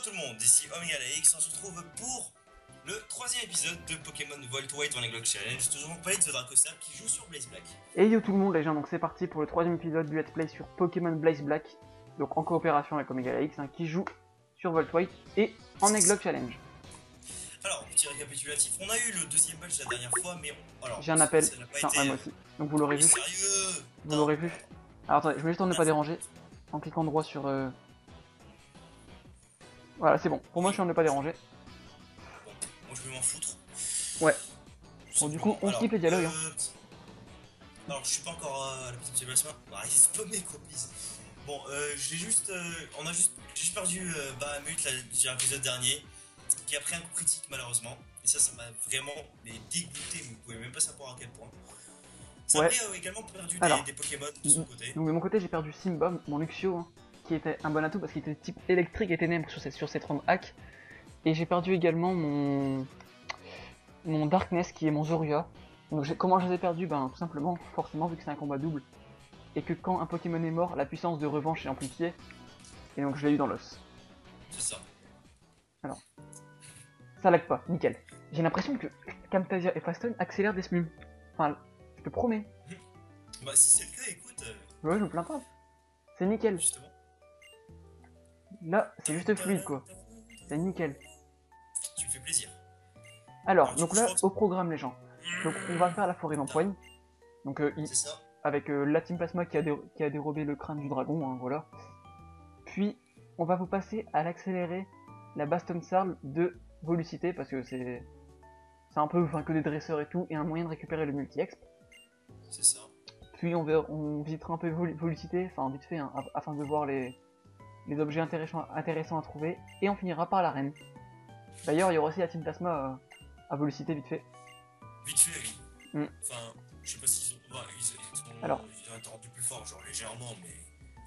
tout le monde, ici OmegaLX, on se retrouve pour le troisième épisode de Pokémon Volt White on Egglocke Challenge, toujours en compagnie de The Dracossape qui joue sur Blaze Black. Et yo tout le monde les gens, donc c'est parti pour le troisième épisode du Let's Play sur Pokémon Blaze Black, donc en coopération avec OmegaLX, qui joue sur Volt White et en Egglocke Challenge. Alors, petit récapitulatif, on a eu le deuxième match la dernière fois, mais alors... J'ai un appel, ça n'a pas enfin été... un moi aussi, donc vous l'aurez vu. Sérieux? Vous l'aurez vu. Alors attendez, je vais juste en ne pas déranger, en cliquant droit sur... Voilà, c'est bon, pour moi je suis en ne pas déranger. Bon, moi je vais m'en foutre. Ouais. Bon du coup, on skip les dialogues. Alors, je suis pas encore à la petite observation. Arrêtez de spammer quoi, please. Bon, j'ai juste... j'ai juste perdu Bahamut, j'ai l'épisode dernier, qui a pris un coup critique malheureusement. Et ça m'a vraiment dégoûté, vous pouvez même pas savoir à quel point. Ça Ouais. a également perdu des Pokémon de son côté. Donc de mon côté j'ai perdu Simba, mon Luxio, qui était un bon atout parce qu'il était type électrique et ténèbres sur cette ROM hack. Et j'ai perdu également mon Darkness qui est mon Zorua. Donc comment je les ai perdus? Ben tout simplement, forcément vu que c'est un combat double. Et que quand un Pokémon est mort, la puissance de revanche est amplifiée. Et donc je l'ai eu dans l'os. C'est ça. Alors, ça lag pas, nickel. J'ai l'impression que Camtasia et Faston accélèrent des smiles. Enfin, je te promets. Bah si c'est le cas, écoute... Ouais, je me plains pas. C'est nickel. Justement. Là, c'est juste fluide quoi. C'est nickel. Tu me fais plaisir. Alors donc là, au programme les gens. Donc on va faire la forêt d'empoigne. Donc C'est ça. avec la Team Plasma qui a dérobé le crâne du dragon, voilà. Puis on va vous passer à l'accéléré la Baston Sarl de Volucité parce que c'est un peu que des dresseurs et tout, et un moyen de récupérer le multi-exp. C'est ça. Puis on visitera un peu Volucité, enfin vite fait, afin de voir les objets intéressants à trouver, et on finira par l'arène. D'ailleurs, il y aura aussi la Team Plasma à Volucité vite fait. Vite fait, oui. Enfin, je sais pas s'ils sont... Bah, Alors, ils ont été rendus plus forts, genre légèrement, mais...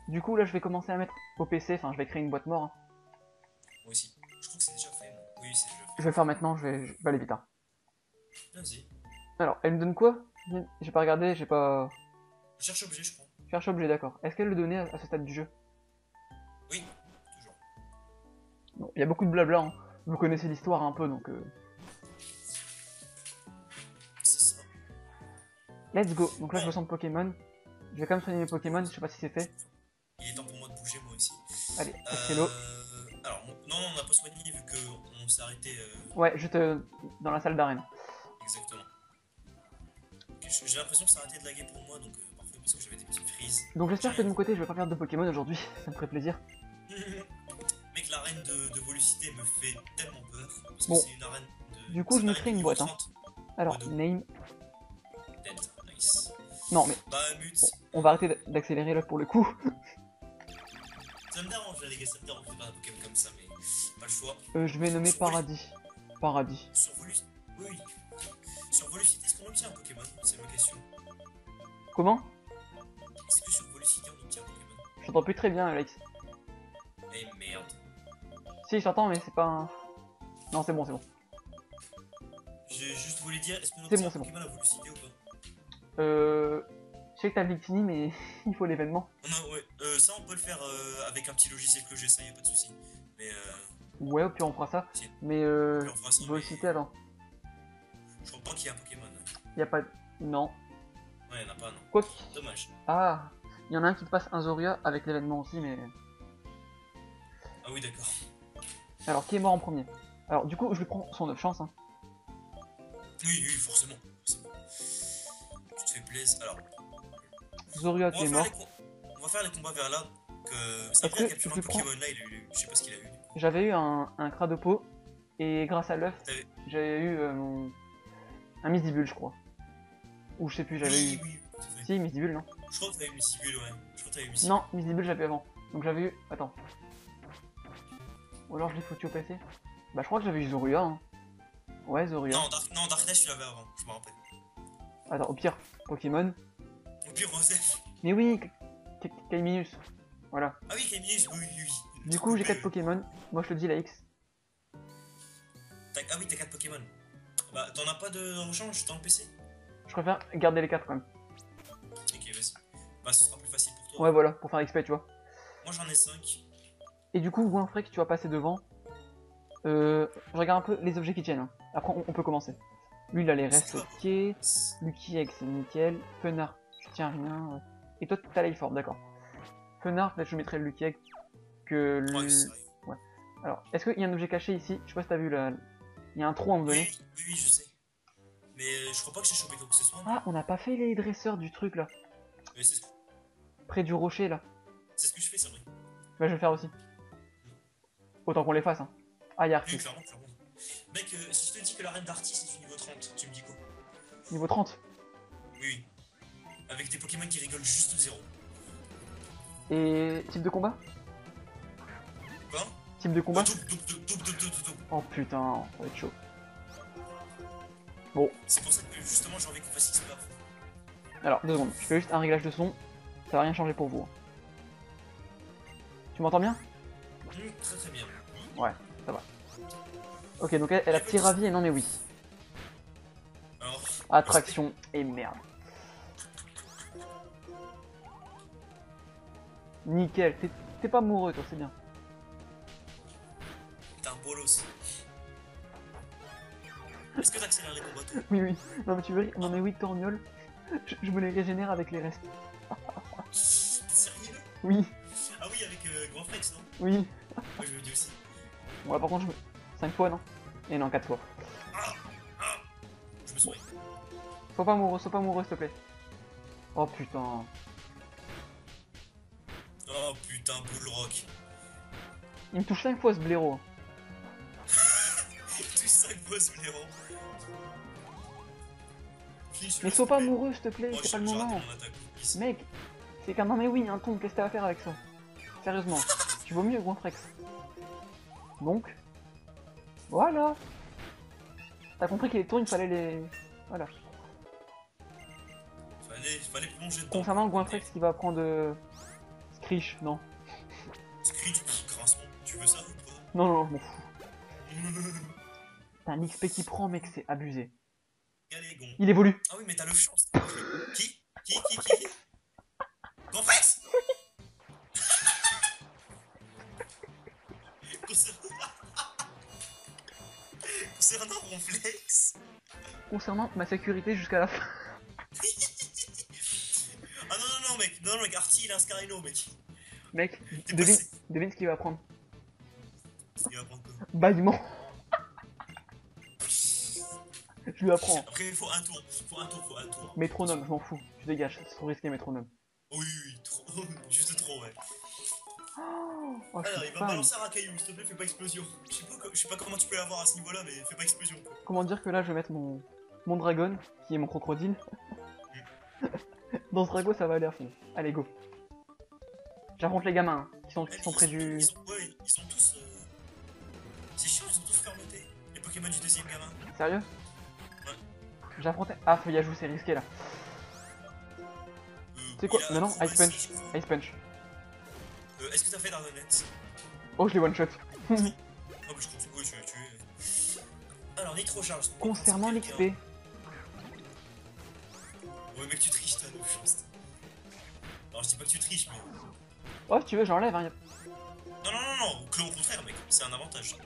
Du coup, là, je vais commencer à mettre au PC, enfin, je vais créer une boîte mort. Moi aussi. Je crois que c'est déjà fait, non? Oui, c'est déjà fait. Je vais le faire maintenant, je vais aller vite. Vas-y. Alors, elle me donne quoi? J'ai pas regardé, j'ai pas... Je cherche objet, je crois. Cherche objet, d'accord. Est-ce qu'elle le donnait à ce stade du jeu? Oui, toujours. Bon, il y a beaucoup de blabla, Vous connaissez l'histoire un peu, donc... C'est ça. Let's go. Donc là, je ressens Pokémon. Je vais quand même soigner mes Pokémon, je sais pas si c'est fait. Il est temps pour moi de bouger, moi aussi. Allez, Hello. Alors, non, on n'a pas soigné vu qu'on s'est arrêté... Ouais, juste dans la salle d'arène. Exactement. Okay, j'ai l'impression que ça a arrêté de laguer pour moi, donc parfait, parce que j'avais des petits freezes. Donc j'espère que de mon côté, je vais pas perdre de Pokémon aujourd'hui, ça me ferait plaisir. Mec, l'arène de Volucité me fait tellement peur, parce bon, que c'est une arène de... Du coup, je me crée une boîte, Alors, name... Dead, nice. Non, mais... Bahamut. On va arrêter d'accélérer là pour le coup. Ça me dérange, les gars, ça me dérange de faire un Pokémon comme ça, mais pas le choix. Je vais nommer Paradis. Paradis. Sur Volucité... Oui. Sur Volucité, est-ce qu'on obtient un Pokémon? C'est ma question. Comment? Est-ce que sur Volucité, on obtient un Pokémon? Je t'entends plus très bien, Alex. Eh merde. Si, je t'entends, mais c'est pas un... Non, c'est bon, c'est bon. J'ai juste voulu dire, est-ce qu'on obtient un Pokémon à Volucité ou pas? Je sais que t'as Victini, mais il faut l'événement. Non, ouais, ça on peut le faire avec un petit logiciel que j'ai, ça y a pas de souci. Mais Ouais, au pire on fera ça. Si. Mais on fera ça, Volucité, mais... attends. Je crois pas qu'il y ait un Pokémon. Y'a pas... Non. Ouais, y'en a pas, non. Quoi? Dommage. Ah, il y en a un qui te passe un Zorua avec l'événement aussi, mais... Ah oui, d'accord. Alors, qui est mort en premier? Alors, du coup, je lui prends son 9 chances. Oui, forcément. Tu te fais plaisir. Alors... Zorua, tu es mort. On va faire les combats vers là. Ça Est-ce veut que dire tu Pokémon prends... là, il a eu... Je sais pas ce qu'il a eu. J'avais eu un Cradopo, et grâce à l'œuf, j'avais eu un Misdibule, je crois. Ou je sais plus, j'avais eu... Oui, Si, Misdibule, non? Je crois que t'avais eu Misdibule, ouais. Je crois que t'avais eu Misdibule. Non, Misdibule, j'avais avant. Donc j'avais eu... Attends. Ou alors je l'ai foutu au PC? Bah je crois que j'avais eu Zorua, Ouais, Zorua. Non, Darkness, tu l'avais avant, je me rappelle. Attends, au pire, Pokémon. Au pire, Rosef. Mais oui, Kaiminus. Voilà. Ah oui, Caminus, oui. Du coup, j'ai 4 Pokémon. Moi, je te dis la X. Ah oui, t'as 4 Pokémon. Bah, t'en as pas de rechange dans le PC? Je préfère garder les 4 quand même. Ok, vas-y. Bah, ce sera plus facile pour toi. Ouais, voilà, pour faire XP, tu vois. Moi, j'en ai 5. Et du coup, Winfrey, tu vas passer devant. Je regarde un peu les objets qui tiennent. Hein. Après, on peut commencer. Lui, il a les restes, ok. Lucky Egg, c'est nickel. Fenard, je tiens rien. Ouais. Et toi, t'as l'Iform, d'accord. Fenard, peut-être je mettrai le Lucky Egg que le... Ouais, c'est vrai. Ouais. Alors, est-ce qu'il y a un objet caché ici? Je sais pas si t'as vu là. Il y a un trou à un moment donné. Oui, je sais. Mais je crois pas que j'ai chopé quoi que ce soit. Ah, on n'a pas fait les dresseurs du truc là. Mais Près du rocher là. c'est ce que je fais, c'est vrai. Bah, je vais le faire aussi. Autant qu'on les fasse. Hein. Ah, y'a Oui, Artis. clairement. Mec, si je te dis que la reine d'Artis est du niveau 30, tu me dis quoi? Niveau 30. Oui. Avec des Pokémon qui rigolent juste 0. Et type de combat? Quoi? Type de combat? Double. Oh putain, ça va être chaud. Bon. C'est pour ça que justement j'ai envie qu'on fasse XP. Alors, 2 secondes. Je fais juste un réglage de son. Ça va rien changer pour vous. Tu m'entends bien? Très bien. Ouais, ça va. Ok, donc elle a petit ravi et non mais oui. Alors, Attraction et merde. Nickel, t'es pas amoureux toi, c'est bien. t'es un bolos. Est-ce que t'accélères les combats toi? Oui, oui. Non mais tu veux, non mais oui, torgnole. Je me les régénère avec les restes. T'es sérieux? Oui, Ah oui, avec Grand Flex, non? oui. Moi je me dis aussi. Bon là par contre, 5 fois non? Et non, 4 fois. Je me souviens. Sois pas amoureux, s'il te plaît. Oh putain. Oh putain, Bullrock. Il me touche 5 fois ce blaireau. Tu 5 fois ce blaireau. Mais sois pas amoureux, s'il te plaît, c'est pas le moment. Attaque, mec, c'est qu'un non mais oui, un ton, qu'est-ce que t'as à faire avec ça? Sérieusement, tu vaux mieux Goinfrex. Donc, voilà. T'as compris que les tours, il fallait les... Voilà. Fallait plonger dedans. Concernant le Goinfrex qui va prendre... Screech, non. Screech, grincement, tu veux ça ou pas? Non, non, je m'en fous. T'as un XP qui prend, mec, c'est abusé. Galégon. Il évolue. Ah oui, mais t'as le chance. Qui Gonflex. Concernant Ronflex. Concernant ma sécurité jusqu'à la fin. Ah non, mec, Artie il a un Scarino, mec. Mec, T'es devine ce qu'il va prendre. Il va prendre quoi? Bâillement. Je lui apprends. Après, il faut un tour. Métronome, je m'en fous. Tu dégages, c'est trop risqué, métronome. Oui, trop. Juste trop, ouais. Oh, Alors, il va balancer un racaillou, s'il te plaît, fais pas explosion. Je sais pas comment tu peux l'avoir à ce niveau-là, mais fais pas explosion. Quoi. Comment dire que là, je vais mettre mon dragon, qui est mon crocodile. Dans ce dragon, ça va aller à fond. Allez, go. J'affronte les gamins hein, qui sont près du... Ils ont tous... C'est chiant, ils ont tous fermeté. Les Pokémon du deuxième gamin. Sérieux? Ouais. J'affrontais... Ah, feuillage, c'est risqué là. C'est quoi? Non, Ice Punch. Ice Punch. Est-ce que t'as fait Dardonet? Oh, je l'ai one shot. Oh, mais je crois que tu l'as tué. Alors, Nitro Charge. Concernant l'XP. Ouais, mec, tu triches, t'as 9 chances. Alors, je dis pas que tu triches, mais. Oh, si tu veux, j'enlève. Hein. Non, que au contraire, mec, c'est un avantage.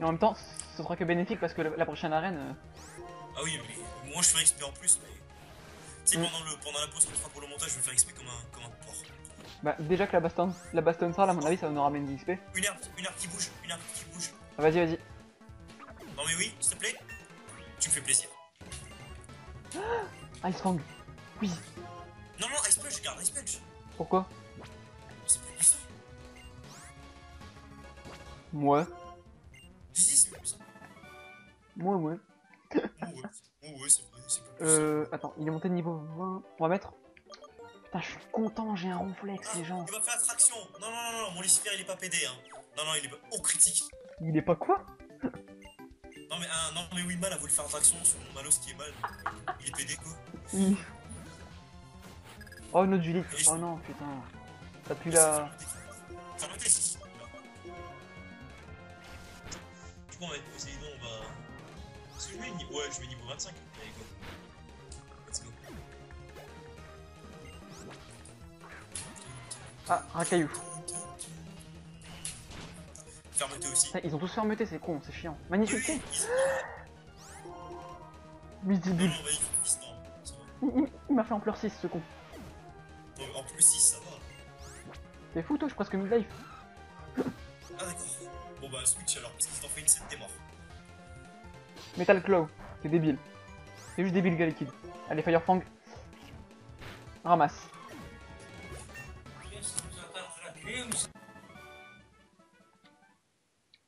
Et en même temps, ce sera que bénéfique parce que la prochaine arène. Ah oui, mais moi je ferai XP en plus, mais. Tu sais, pendant la pause qu'on fera pour le montage, je vais faire XP comme un porc. Bah, déjà que la bastonne sale, à mon avis, ça va nous ramener des XP. Une herbe qui bouge, Ah, vas-y, vas-y. Non, mais oui, s'il te plaît, tu me fais plaisir. Ice Fang. Oui. Non, Ice Punch, je garde Ice Punch. Pourquoi? C'est plus puissant. Ouais. Si, c'est plus puissant. Ouais. Ouais, c'est vrai, c'est plus puissant. Attends, il est monté de niveau 20. On va mettre. Putain, je suis content, j'ai un ronflex, les gens. Il va faire attraction. Non, mon Lucifer il est pas pédé, hein. Non, il est pas. Oh, critique. Il est pas quoi? Non, mais oui, Mal a voulu faire attraction sur mon Malos qui est mal. Il est pédé, quoi. Oui. Oh, notre Julie. Oh non, putain. Ça pue la. Ferme-toi ici. Du coup, on va être posé, on va. Est-ce que je mets niveau. Ouais, je mets niveau 25. Allez, go. Let's go. Ah, Racaillou. fermeté aussi. Putain, ils ont tous fermeté, c'est con, c'est chiant. Magnifique. Non, Misdibule. non, mais il se tend, ça va. Il m'a fait en pleurs 6 ce con. Donc, en plus 6, ça va. T'es fou toi, je suis presque mid-life. Ah, d'accord. Bon, bah, switch alors, parce qu'il t'en fait une 7, t'es mort. Metal Claw, t'es débile. T'es juste débile, Galekid. Allez, Firefang. Ramasse.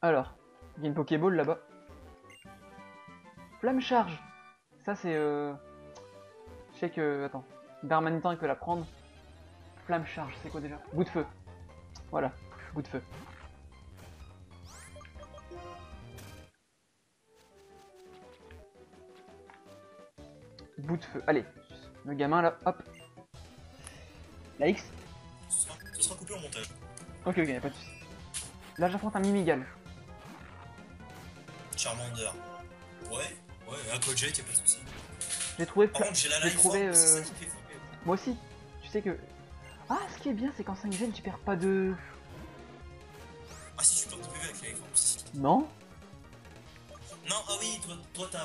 Alors, il y a une Pokéball là-bas. Flamme charge. Ça c'est je sais que... Attends. Darmanitan il peut la prendre. Flamme charge, c'est quoi déjà? Bout de feu. Voilà, bout de feu. Bout de feu. Allez, le gamin là, hop. La X. Ce sera coupé au montage. Ok, y'a pas de soucis. Là j'affronte un Mimigal. Charmander. Ouais, un Kojet, y'a pas de soucis. J'ai trouvé... Par contre, j'ai la j'ai life trouvé, form, c'est ça qui me fait flipper. Moi aussi. Tu sais que... Ah, ce qui est bien, c'est qu'en 5 gemmes, tu perds pas de... Ah, si, tu perds de PV avec la life form, si. Non? Non, ah oui, toi t'as.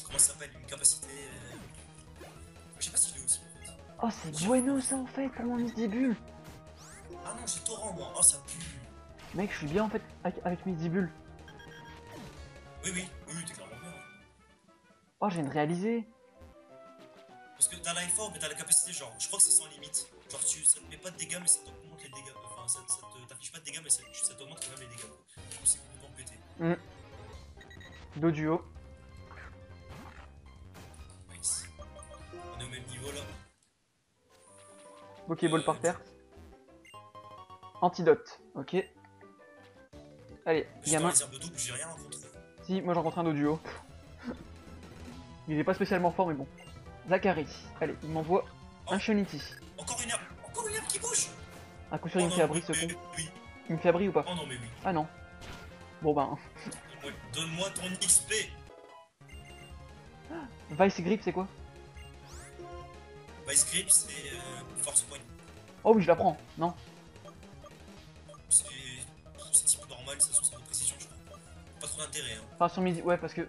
Comment ça s'appelle? Une capacité. Je sais pas si je l'ai aussi en fait. Oh, c'est bueno ça en fait, pour mon Misdibule. Ah non, j'ai Torrent moi. Oh, ça pue. Mec, je suis bien en fait avec Misdibule. Oui, t'es clairement bien. Oh, je viens de réaliser. Parce que t'as life orb et t'as la capacité, genre, je crois que c'est sans limite. Genre, ça te met pas de dégâts, mais ça t'augmente les dégâts. Enfin, ça t'affiche pas de dégâts, mais ça t'augmente quand même les dégâts. Donc, c'est complètement pété. Doduo. Nice. On est au même niveau là. Pokéball par terre. Antidote, ok. Allez, Juste gamin. dans les herbes doubles, j'ai rien rencontré. Si, moi j'ai rencontré un Doduo. Il est pas spécialement fort, mais bon. Zachary. Allez, il m'envoie un Shunity. Encore une herbe qui bouge. Un coup sûr, il me fait abri ce con. Oui. Il me fait abri ou pas? Oh non, mais oui. Ah non. Bon ben. Donne-moi ton XP. Vice Grip, c'est quoi? Vice Grip, c'est Force Point. Oh oui, je la prends. Non. C'est type normal, ça sur de précision, je crois. Pas trop d'intérêt, hein. Enfin, sur Midi. Ouais, parce que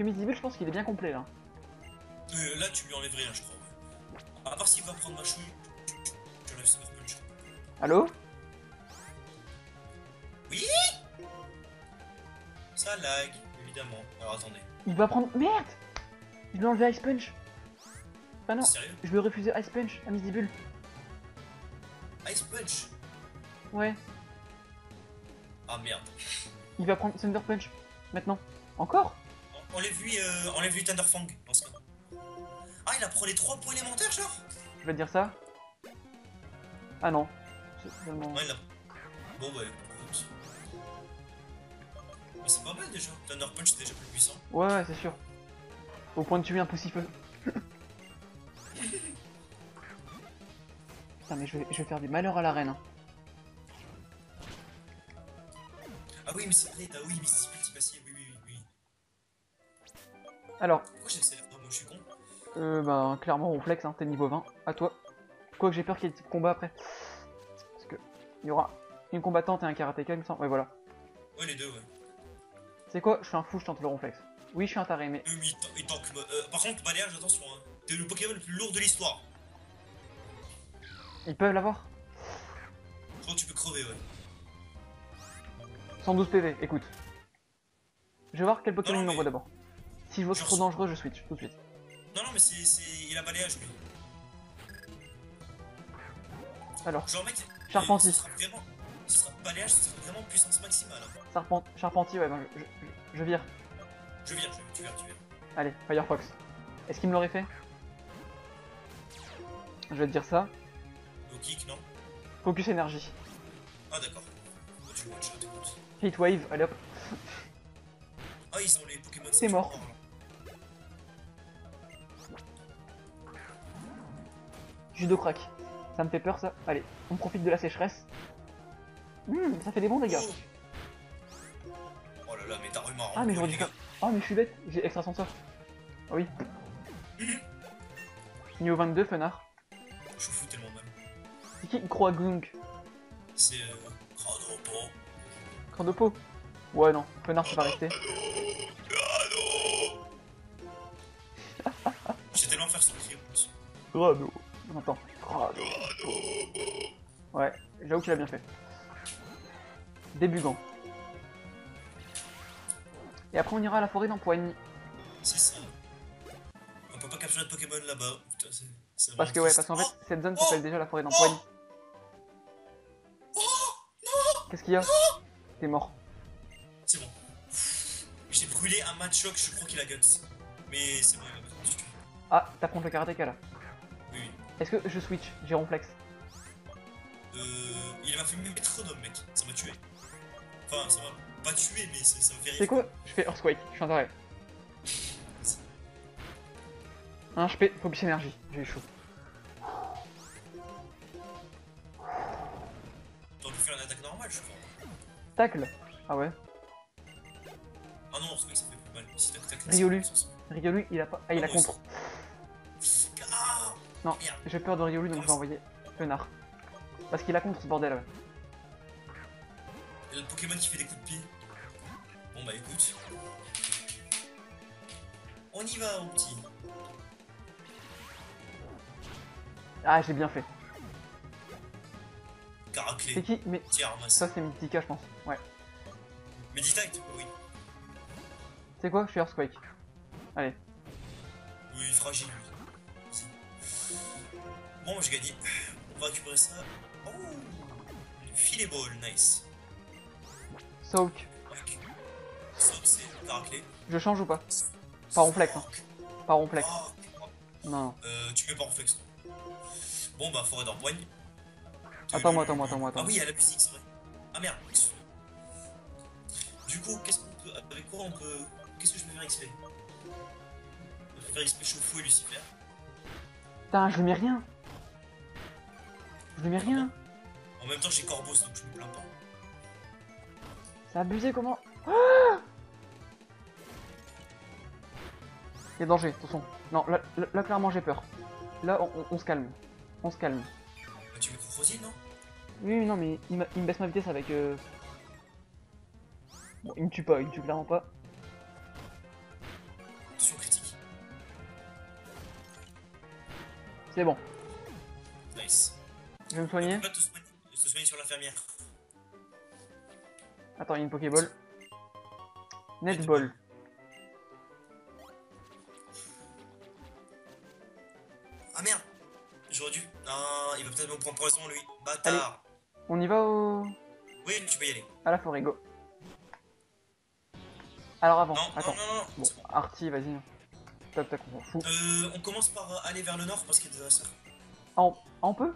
Misdibule, je pense qu'il est bien complet là. Là, tu lui enlèves rien, je crois. À part s'il va prendre ma chouille, tu enlèves Summer Punch. Allô? Oui. Ça lag, évidemment. Alors attendez. Il va prendre. Merde! Je lui ai enlevé Ice Punch. Ah non, Sérieux? je lui ai refusé Ice Punch à Misdibule. Ice Punch? Ouais. Ah merde. Il va prendre Thunder Punch. Maintenant. Encore? Enlève-lui Thunderfang dans ce cas. Ah, il a pris les 3 points élémentaires, genre? Je vais te dire ça. Ah non. C'est seulement... Ouais, il a. Bon, ouais, écoute. Mais c'est pas mal déjà. Thunder Punch, c'est déjà plus puissant. Ouais, c'est sûr. Au point de tuer un poussifeu. Putain, mais je vais faire des malheurs à la reine. Hein. Ah oui, mais c'est vrai, t'as oui, mais c'est petit passier, oui. Alors, Pourquoi j'accélère pas, moi je suis con? bah, clairement, on flex, hein, t'es niveau 20. À toi. Quoique j'ai peur qu'il y ait des combat après. Parce que il y aura une combattante et un karatéka, il me semble. Ouais, voilà. Ouais, les deux, ouais. C'est quoi? Je suis un fou, je tente le ronflex. Oui, je suis un taré, mais... Oui, il tank. Par contre, balayage, attention, hein. T'es le Pokémon le plus lourd de l'histoire. Ils peuvent l'avoir. Je crois que tu peux crever, ouais. 112 PV, écoute. Je vais voir quel Pokémon Non, il m'envoie mais- d'abord. Si je vois que c'est trop dangereux, je switch tout de suite. Non, mais il a balayage, lui. Alors, Genre, mec, Charpentier. Ce sera balayage, ce sera vraiment puissance maximale. Hein. Charpentier, ouais, ben je vire. Tu viens. Allez, Firefox. Est-ce qu'il me l'aurait fait? Je vais te dire ça. Au kick, non? Focus énergie. Ah, d'accord. Oh, tu one shot, écoute. Heatwave, allez hop. Ah, ils ont les Pokémon. C'est mort. Judo crack. Ça me fait peur ça. Allez, on profite de la sécheresse. Ça fait des bons dégâts. Oh là là, mais t'as remarqué. Ah mais j'aurais dû faire... Oh mais je suis bête, j'ai extra sensor. Ah oui. Niveau 22, Fenard. Je fous tellement mal. C'est qui Croagunk? C'est Cranopo. Fin de peau. Ouais, non. Connard, tu vas rester. J'ai tellement faire son cri en plus. Grado. On entend. Grado. Ouais, j'avoue qu'il a bien fait. Début gant. Et après, on ira à la forêt d'empoigne. C'est ça. On peut pas capturer de Pokémon là-bas. Putain, c'est Parce vraiment que, ouais, triste. parce qu'en fait, Oh, cette zone oh, s'appelle déjà la forêt d'empoigne. Qu'est-ce qu'il y a? T'es mort. c'est bon. J'ai brûlé un Machoke, je crois qu'il a guts. Mais c'est bon, il va pas me tuer. Ah, t'affrontes le karatéka là. Oui, oui. Est-ce que je switch? J'ai ronflex. Il m'a fait métronome, mec. Ça m'a tué. Enfin, ça m'a pas tué, mais ça m'a fait rire. C'est quoi? Je fais Earthquake, je suis en arrêt. Hein, je fais Focus Énergie, j'ai eu chaud. T'aurais pu faire une attaque normale, je crois. Tacle. Ah ouais. Ah non, parce que ça fait plus mal. Si t'as tacle, Riolu. Riolu, il a pas. Ah, il a moi contre. Ah Non, merde. j'ai peur de Riolu donc je vais envoyer Penard. Parce qu'il a contre ce bordel. Ouais. Il y a le Pokémon qui fait des coups de pied. Bon bah écoute. On y va, mon petit. Ah, j'ai bien fait. Caraclé. C'est qui? Mais Tiens, ramasse. ça, c'est Mythica, je pense. Ouais. Meditite, oui. C'est quoi? Je suis Earthquake. Allez. Oui, fragile, lui. Vas-y. Bon, moi j'ai gagné. On va récupérer ça. Oh, filet ball, nice. Soak. Sauf c'est caraclé. Je change ou pas? Pas ronflex, hein. Pas ronflex. Oh, Non. tu mets pas en flex. Bon bah forêt d'empoigne. Attends-moi. Ah oui, il y a la musique, c'est vrai. Ah merde. Du coup, qu'est-ce qu'on peut. Avec quoi on peut. Qu'est-ce que je peux faire XP? Je peux faire XP Chauffe-Fou et Lucifer. Putain, je lui mets rien. Je lui mets rien. En même temps, j'ai Corvos donc je me plains pas. C'est abusé comment. Ah, il y a danger, attention. Non, là, clairement j'ai peur. Là on se calme. On se calme. Bah, tu mets Crocodile, non? Oui, non, mais il me baisse ma vitesse avec. Bon, il me tue pas, il me tue clairement pas. Attention critique. C'est bon, Nice. je vais me soigner. Pas te soigner sur l'infirmière. Attends, il y a une Pokéball. Netball. Ah merde! J'aurais dû. Non, il va peut-être me prendre poison lui. Bâtard! Allez. On y va Oui, tu peux y aller. à la forêt, go. Alors avant, Non, attends. non. Bon, Artie, vas-y. Tac, on s'en fout. On commence par aller vers le nord parce qu'il y a des dresseurs. Ah, on peut?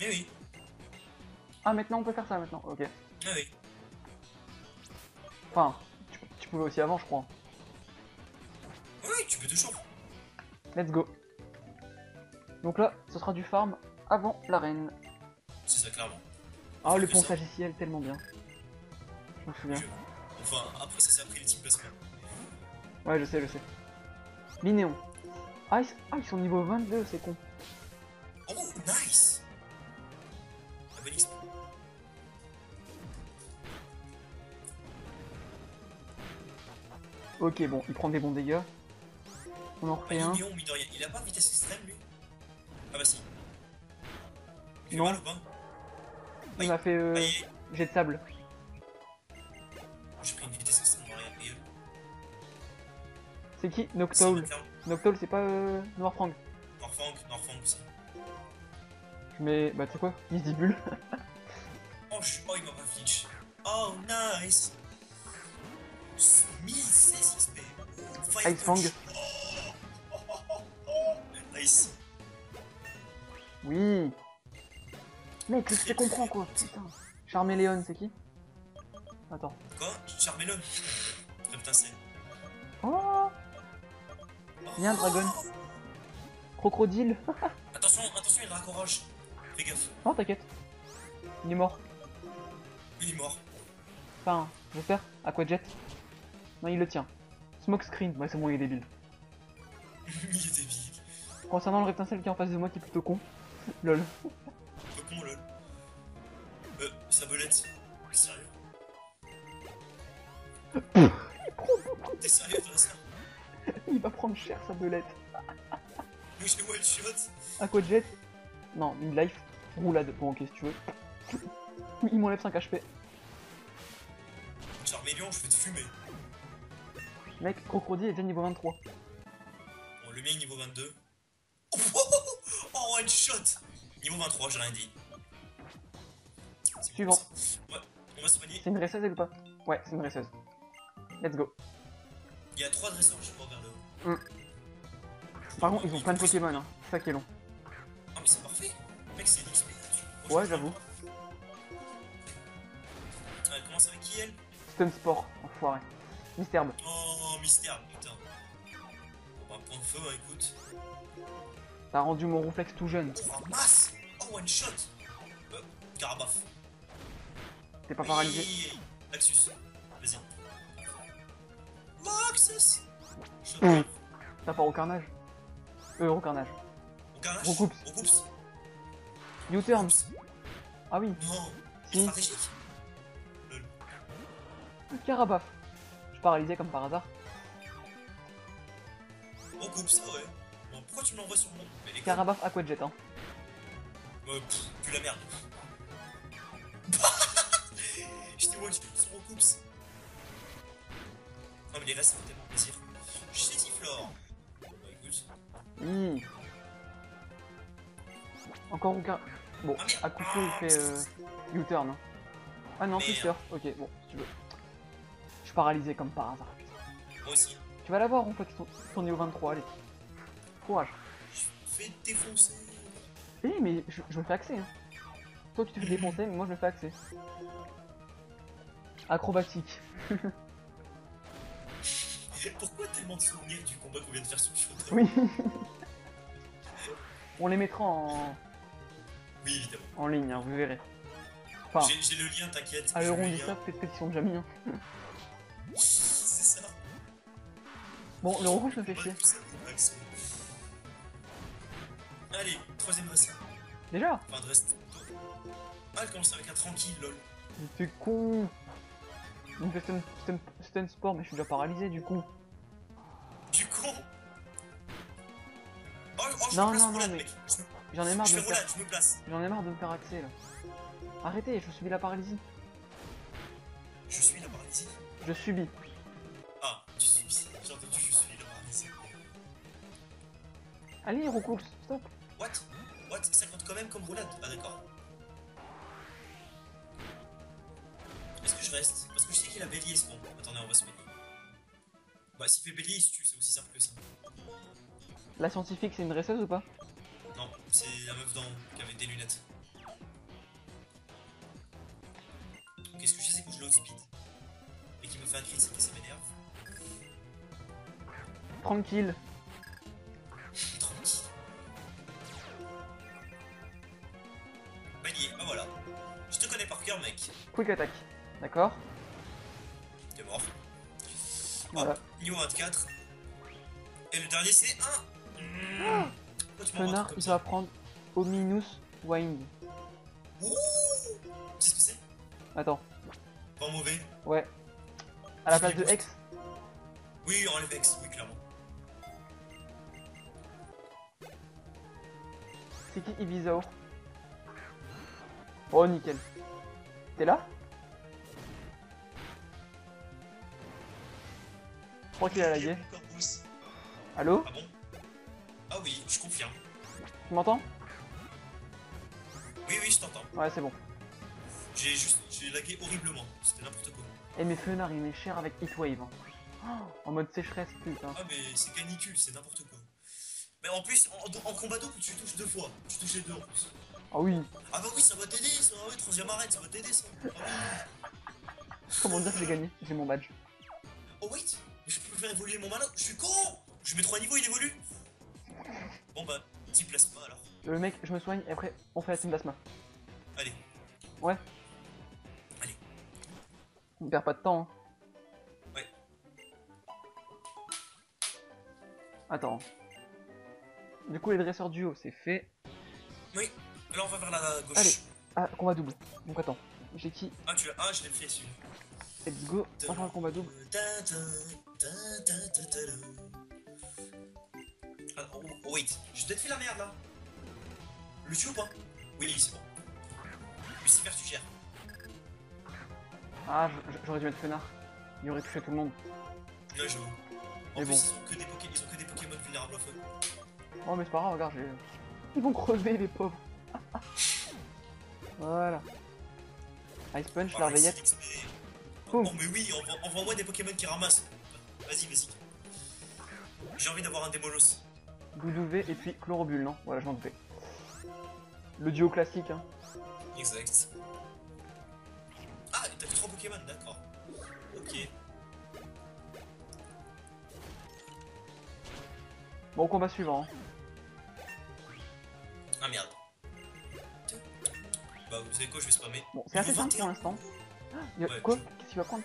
Mais oui, Ah, maintenant on peut faire ça maintenant, ok. ah oui. Enfin, tu pouvais aussi avant, je crois. Oui, tu peux toujours. Let's go. Donc là, ce sera du farm avant l'arène. C'est ça, clairement. Ah, le que pont ça. sagiciel, tellement bien. Je me souviens. Enfin, après ça, c'est après les team placement. Ouais, je sais. Linéon. Ah, ils sont niveau 22, c'est con. Oh, nice! La bonne XP. Ok, bon, il prend des bons dégâts. On en refait un. Mignon, mine de rien. Il a pas de vitesse extrême, lui? Ah bah si. Il fait Non. mal ou pas? Il m'a fait Aïe, jet de sable. j'ai pris une vitesse extrême dans rien. C'est qui? Noctowl. Noctowl, c'est pas Noirfang. Norfang, ça. Je mets. Bah, tu sais quoi? Misdibule. Oh, il m'a pas flinch. Oh, nice! 1016 XP. Fire Ice Fang. Punch. Nice. Oui. Mec, je comprends quoi. Putain. Charméléon, c'est qui? Attends. Quoi? Charmelon. Reptincelle. Oh! Viens, dragon. Crocodile. Attention, il y a le raccroche. Fais gaffe. Non, t'inquiète. Il est mort. Il est mort. Enfin, j'espère. Aquajet. Non, il le tient. Smoke screen. Ouais, c'est bon, il est débile. Il est débile. Concernant le reptincelle qui est en face de moi, qui est plutôt con. Lol. Peu con, lol. Sabelette. Sérieux? T'es sérieux, toi, ça? Il va prendre cher sa belette. Mais je le one shot. Aquajet. Non, mid-life. Roulade. Bon, ok, si tu veux. Il m'enlève 5 HP. Genre, Mélion, je vais te fumer. Mec, Crocodile est déjà niveau 23. Bon, le mien est niveau 22. Oh, one shot. Niveau 23, j'ai rien dit. Suivant. Ouais, on va se soigner. C'est une dresseuse elle ou pas? Ouais, c'est une dresseuse. Let's go. Il y a 3 dresseurs, je crois, vers le haut. Par contre, ils ont plein de Pokémon, hein. C'est ça qui est long. Ah, mais c'est parfait. Mec, c'est une XP. Ouais, j'avoue. Elle commence avec qui, elle? Stun Sport, enfoiré. Mystère. Oh, mystère, putain. Bon, bah, point de feu, hein, écoute. T'as rendu mon réflexe tout jeune. Oh, masse. Oh, one shot. Carabaf. T'es pas paralysé? Oui. Laxus. Vas-y. Laxus. T'as pas au carnage? Au carnage. Au carnage. Recoupe. Recoupe. U-turn. Ah oui. Non. Si. Stratégique. Carabaf. Je paralysais comme par hasard. Recoupe, ça, ouais. Bon, pourquoi tu m'envoies sur mon... Mais les gars... Carabaf Aquajet, hein. Pue la merde. J'étais one shot sur recoupe. Non, mais les restes, ça fait tellement plaisir. Chétiflore. Bah, écoute. Encore aucun. Bon, Ah, merde. à coup sûr, il fait U-turn. Hein. Ah non, Merde. Twister. Ok, bon, si tu veux. Je suis paralysé comme par hasard. Moi aussi. Tu vas l'avoir, en fait, ton niveau 23, allez. Courage. Je vais te défoncer. Eh, mais je me fais axer. Hein. Toi, tu te fais défoncer, mais moi, je me fais axer. Acrobatique. Pourquoi tellement de souvenirs du combat qu'on vient de faire sur le show? Oui. On les mettra en, Oui, évidemment. en ligne, hein, vous verrez. Enfin, J'ai le lien, t'inquiète. à j'ai l'heure où le on dit lien. ça, peut-être qu'ils sont déjà mis. Hein. C'est ça. Bon, le rouge me fait chier. Allez, troisième dresse. Déjà? Enfin, dresse. Ah, elle commence avec un tranquille, lol. T'es con. Il me fait stun sport, mais je suis déjà paralysé du coup. Du con. Oh, je Non, me place non, non, roulade, mais mec. j'en ai marre Je de fais me faire. roulade, je me place. J'en ai marre de me faire axer là. Arrêtez, je subis la paralysie. Je suis la paralysie. Je subis. Ah, tu suis. J'ai entendu, je suis la paralysie. Allez, Hirocools, stop. What? What? Ça compte quand même comme roulade? Ah, d'accord. Est-ce que je reste? Parce que je sais qu'il a bélier ce con. Attendez, on va se soigner. Bah, s'il fait bélier, il se tue, c'est aussi simple que ça. La scientifique, c'est une dresseuse ou pas? Non, c'est la meuf d'en haut qui avait des lunettes. Qu'est-ce que je sais, c'est que je l'autre speed. Et qui me fait un critique et ça m'énerve. Tranquille. Tranquille. Bélier, bah voilà. Je te connais par cœur, mec. Quick attack. D'accord. T'es mort. Voilà. Hop, niveau 24. Et le dernier, c'est un. Pourquoi tu m'envoies un Connard, truc comme il ça? va prendre Ominous Wind. Ouh. Tu sais ce que c'est? Attends. Pas mauvais. Ouais. À la place de X. Oui, enlève X, oui, clairement. C'est qui Ibizaur? Oh, nickel. T'es là? Je crois qu'il a lagué. Allô? Ah bon? Ah oui, je confirme. Tu m'entends? Oui, oui, je t'entends. Ouais, c'est bon. J'ai lagué horriblement. C'était n'importe quoi. Et mes fenards, il m'est cher avec Heatwave. Hein. Oh, en mode sécheresse, putain. Ah, mais c'est canicule, c'est n'importe quoi. Mais en plus, en combat double, tu touches 2 fois. Tu touches les 2 en plus. Ah oui. Ah bah oui, ça va t'aider, ça. Ah oui, troisième arène, ça va t'aider, ça. Ah oui. Comment dire que j'ai gagné? J'ai mon badge. Oh wait, je peux faire évoluer mon malin. Je suis con. Je mets 3 niveaux, il évolue. Bon bah, petit plasma alors. Le mec, je me soigne et après, on fait la team plasma. Allez. Ouais. Allez. On perd pas de temps. Hein. Ouais. Attends. Du coup, les dresseurs du haut, c'est fait. Oui, là on va vers la gauche. Allez. Ah, combat double. Donc attends. J'ai qui? Ah, tu l'as. Ah, je l'ai fait celui. Let's go. On va faire un combat double. Ah, oh, wait, j'ai peut-être fait la merde là. Le tue ou pas? Oui, c'est bon. Lucifer, tu gères. Ah, j'aurais dû mettre Fenard. Il aurait touché tout le monde. Ouais, j'avoue. En Mais plus, bon. ils ont que des Pokémon vulnérables au feu. Oh, mais c'est pas grave, regarde, j'ai. Ils vont crever, les pauvres. Voilà. Ice Punch, Oh, Larveillette. XP. Boum. Oh, mais oui, envoie-moi des Pokémon qui ramassent. Vas-y, vas-y. J'ai envie d'avoir un Démolos. Doudouvé et puis Chlorobule, non? Voilà, je m'en doutais. Le duo classique, hein. Exact. Ah, t'as que 3 Pokémon, d'accord. Ok. Bon, combat suivant. Hein. Ah merde. Bah, vous savez quoi, je vais spammer. Bon, c'est assez Niveau simple pour 21. l'instant. Ouais, Quoi? Qu'est-ce qu'il va prendre?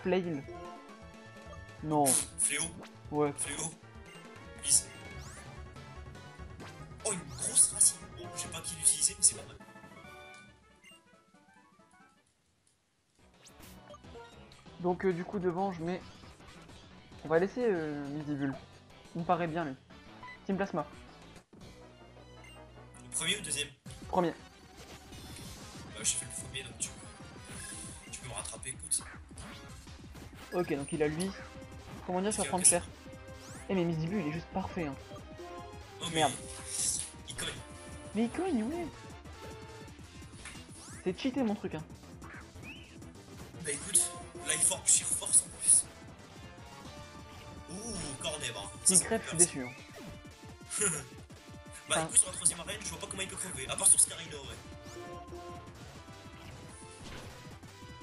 Flail. Non. Fléau, Ouais. Fléau. Please. Oh, une grosse racine. Bon, j'ai pas qui l'utiliser, mais c'est pas mal. Donc, du coup, devant, je mets. On va laisser Misdibule. Il me paraît bien, lui. Team Plasma. Le premier ou le deuxième? Premier. Bah, j'ai fait le premier, donc tu peux me rattraper, écoute. Ok, donc il a lui. Comment dire, ça va prendre cher. Eh, mais Misdibule, il est juste parfait. Hein. Oh, mais Merde. il cogne. Mais il cogne, ouais. C'est cheaté, mon truc, hein. Bah, écoute, là, il force en plus. Ouh, cornèbre. S'il crève, je suis déçu. Hein. Bah, Ah. écoute, sur la troisième arène, je vois pas comment il peut crever. À part sur Scarino, ouais.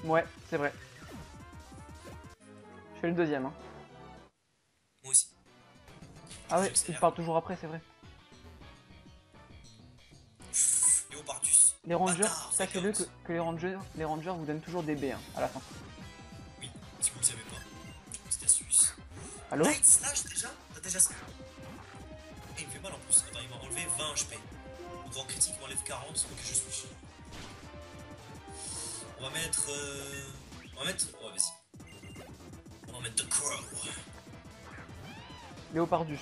Ouais, c'est vrai. Je fais le deuxième. Hein. Moi aussi. Ah ouais, il part toujours après, c'est vrai. Léopardus. Les rangers, Bâtard, sachez-le Psychonauts. que les rangers vous donnent toujours des B hein, à la fin. Oui, si vous le savez pas. Petite astuce. Allô? Night Slash déjà? T'as déjà ça? Et il me fait mal en plus. Attends, il m'a enlevé 20 HP. Donc en critique, il m'enlève 40. Ok, je switch. On va mettre. On va mettre. Ouais, vas-y. On va mettre The Crow. Léopardus.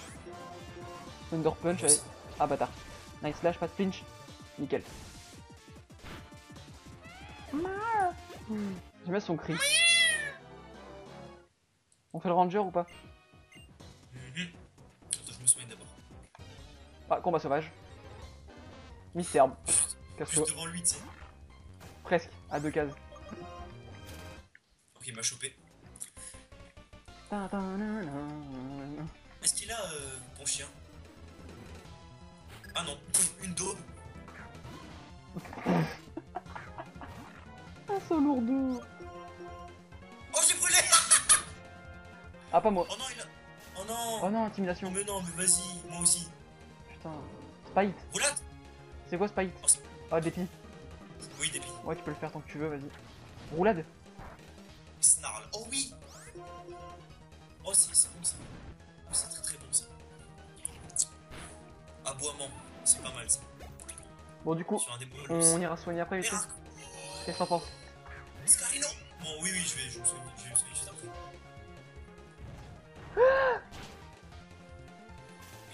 Thunder Punch avec... Ah bâtard. Nice slash, pas de pinch. Nickel. J'aime bien son cri. On fait le ranger ou pas? Attends, je me soigne d'abord. Ah, combat sauvage. Mystère. Casse-toi. Juste devant lui, tu sais. Presque, à 2 cases. Ok, il m'a chopé. Est-ce qu'il a bon chien? Ah non, une daube. Ah, ce lourdeau. Oh, j'ai brûlé. Ah, pas moi. Oh non, il a. Oh non. Oh non, intimidation. Mais non, mais vas-y, moi aussi. Putain. Spite. Roulade. C'est quoi Spite? Oh, c'est- Ah, dépi. oui, débit. Ouais, tu peux le faire tant que tu veux, vas-y. Roulade. Snarl. Oh oui. Oh, c'est bon ça. Oh, c'est très très bon ça. Aboiement. C'est pas mal ça. Bon, du coup, Sur un des mots. on ira soigner après, vite fait. Merde. Qu'est-ce que t'en penses? Scarino. Bon, oui, oui, je vais me soigner. Je vais me soigner juste après.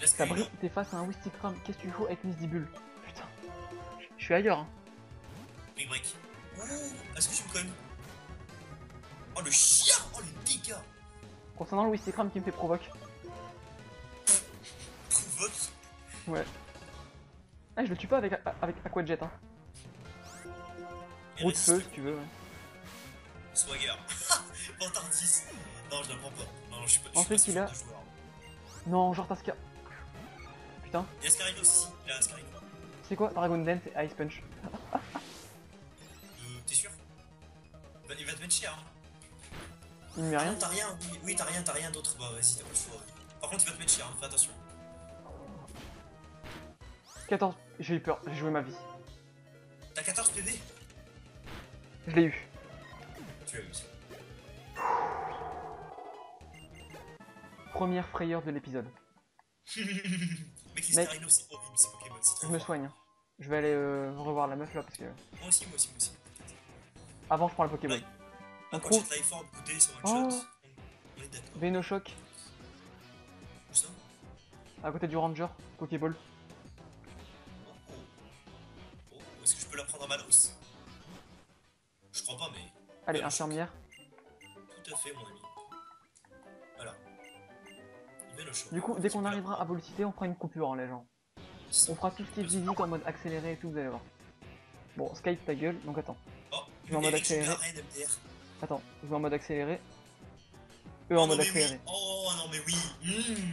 La T'as Scarino. brisé, t'es face à un Wistikram. Qu'est-ce que tu fous avec Misdibule? Putain. Je suis ailleurs, hein. Brick break. Ouh, est-ce que tu me cognes? Oh le chien. Oh les dégâts. Concernant le Wistikram qui me fait provoque. Provoque. Ouais. Ah, je le tue pas avec Aquajet, hein. Et Roue de résiste. feu, si tu veux, ouais. Swagger. Vantardis. Non, je la prends pas. Non, je suis pas. En Je suis fait, pas ce il genre a- de joueur. Non, genre Tasca. Putain. Il y a Scarino aussi. Il a Scarino. C'est quoi? Dragon Dance et Ice Punch. T'es sûr? Il va te mettre cher. Hein. Il me met Ah rien. non, t'as rien. Oui, t'as rien d'autre. Bah, vas-y, t'as pas le choix. Par contre, il va te mettre cher. Hein. Fais attention. 14. J'ai eu peur, j'ai joué ma vie. T'as 14 PV? Je l'ai eu. Tu as eu. Première frayeur de l'épisode. Mec, les Mec. Scarino, c'est horrible ces Pokémon. C'est Je trop me fort. soigne. Je vais aller revoir la meuf là parce que. Moi aussi. Avant, je prends la Pokéball. Ouais. On Quand trouve j'ai de Life Orb, goûter, c'est one Oh. shot. On est d'accord. Venoshock Où ça? à côté du Ranger, Pokéball. Oh. Oh, est-ce que je peux la prendre à Malos? Je crois pas, mais. Allez, Venoshock. infirmière. Tout à fait, mon ami. Voilà. Venoshock. Du coup, dès qu'on arrivera à Volcité, on fera une coupure, hein, les gens. Ça. On fera tout ce qui est visite en mode accéléré et tout, vous allez voir. Bon, Skype ta gueule, donc attends. Oh, Je vais en mode Eric, accéléré. Garen, MDR. Attends, je vais en mode accéléré. Eux Oh en non, mode mais accéléré. oui. Oh non, mais oui.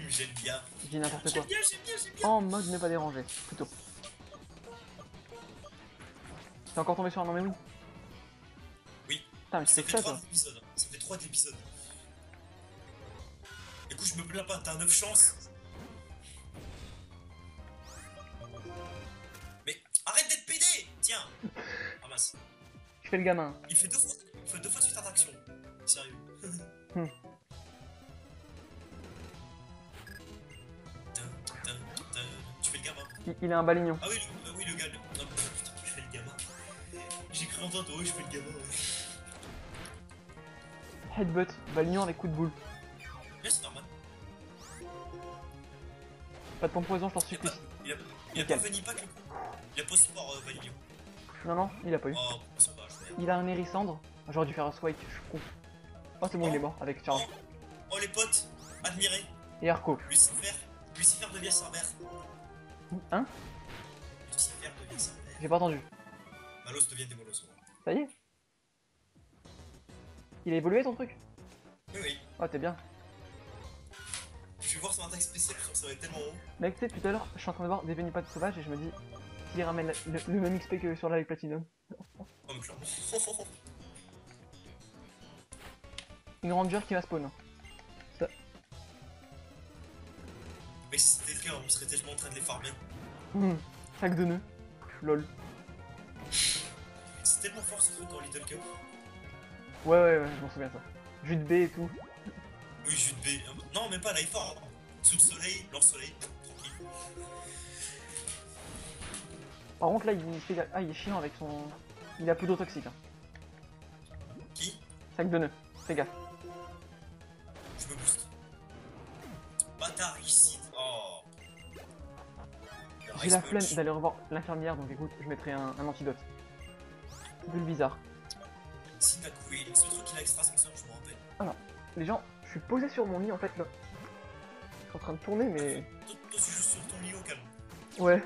J'aime bien. Je dis n'importe quoi. J'aime bien, j'aime bien, j'aime bien. En mode ne pas déranger, plutôt. T'es encore tombé sur un non mais oui. Oui. Putain, mais Ça c'est fait ça 3 toi. d'épisodes. Ça fait 3 d'épisodes. Écoute, je me plains pas, t'as 9 chances. Mais arrête d'être pédé. Tiens. Ramasse. Je fais le gamin. Il fait 2 fois. Il fait 2 fois de suite action. Sérieux. Hmm. Tu fais le gamin. Il a un balignon. Ah oui, le gars. Non, putain, je fais le gamin. J'ai cru entendre, oui, je fais le gamin. Ouais. Headbutt, balignon avec coup de boule. Mais c'est normal. Pas de pompe poison, je t'en supplie. Il a pas Nickel. Fanny Pack le coup. Il a pas sport Vanillon. Non, non, il a pas eu. Oh, c'est pas je Il a un hérissandre. J'aurais dû faire un swipe, je suis con. Oh, c'est bon, il est mort avec Charles. Oh les potes, admirez. Et Arco. Lucifer devient Cerbère. Hein? Lucifer devient Cerbère. J'ai pas entendu. Malos devient Démolos. Ça y est? Il a évolué ton truc? Oui, oui. Oh, t'es bien. Je vais voir son attaque spéciale, ça va être tellement haut. Mec, tu sais, tout à l'heure, je suis en train de voir des Venipads sauvages et je me dis, s'il ramène le même XP que sur la avec Platinum. Oh, mais clairement. Une Ranger qui va spawn. Mais si c'était le cas, on serait tellement en train de les farmer. Sac de nœuds. Lol. C'est tellement fort ce truc en Little Cup. Ouais, je m'en souviens ça. Jus de baie et tout. Oui, jus de B. Non, même pas Life Orb. Sous le soleil, lance-soleil, tranquille. Par contre, là, il est chiant avec son. Il a plutôt toxique. Hein. Qui? Sac de nœuds. Fais gaffe. Je me booste. Bâtard ici. Oh. J'ai la flemme d'aller revoir l'infirmière, donc écoute, je mettrai un antidote. Bulbizarre. Cyndaquil, ce truc il a extrasenseur, je me rappelle. Alors, les gens, je suis posé sur mon lit en fait là. Je suis en train de tourner, mais. Toi, tu joues sur ton lit au calme. Ouais.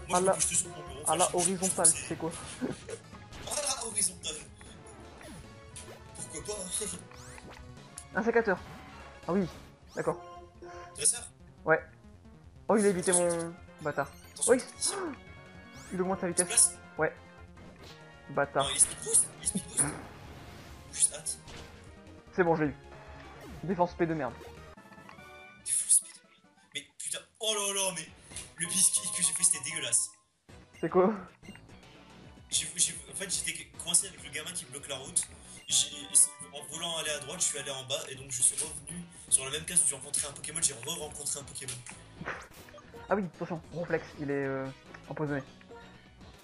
Moi, Ah je là- me bouge sur mon bureau. À la je- horizontale, je- tu sais quoi. Ah là, horizontale. Pourquoi pas? Un sécateur. Ah oui, d'accord. Dresseur? Ouais. Oh, il a évité mon bâtard. Attention, Oui. ici. Il augmente sa Se vitesse. place. Bâtard. Non, il est speed boost. Il est speed boost. Juste hâte. C'est bon, je l'ai eu. Défense P de merde. T'es fou, speed. Mais putain, oh là là, mais le biscuit que j'ai fait c'était dégueulasse. C'est quoi? En fait, j'étais coincé avec le gamin qui bloque la route. En voulant aller à droite, je suis allé en bas et donc je suis revenu sur la même case où j'ai rencontré un Pokémon. J'ai re-rencontré un Pokémon. Ah oui, attention, Ronflex, il est empoisonné.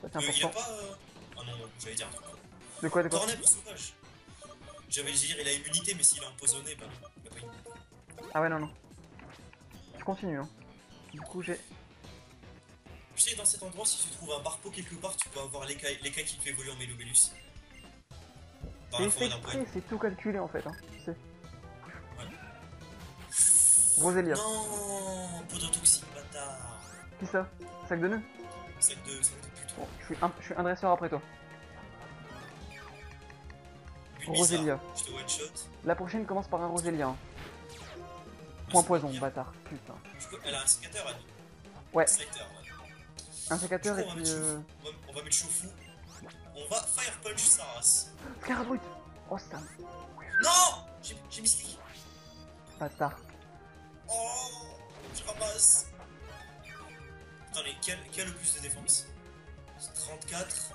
Ça c'est Il a important. pas. Ah non, j'allais dire un truc. De quoi? Tornade sauvage. J'avais dire, il a immunité, mais s'il est empoisonné, bah non, il a pas immunité. Ah ouais, non. Je continue, hein. Du coup, j'ai. Tu sais, dans cet endroit, si tu trouves un barpo quelque part, tu peux avoir l'écaille qui fait évoluer en Mélobélus. Dans C'est la forêt fait d'un poil. exprès, c'est tout calculé en fait, hein. Tu sais. Ouais. Rosélia. Non, podotoxique, bâtard. Qui ça? Sac de nœuds? Sac de pute. Bon, je suis un dresseur après toi. Rosélia. Je te one shot. La prochaine commence par un Rosélia. Hein. Point poison, bâtard. Putain. Elle a un sécateur, elle. Ouais. Slider, ouais. Un sécateur Du et coup, puis. on va mettre Choufou. On va Fire Punch sa race. Scarabrut. Oh, ça. Non, j'ai mis Slick. Bâtard. Oh, je ramasse. Attendez, qui a le plus de défense? 34,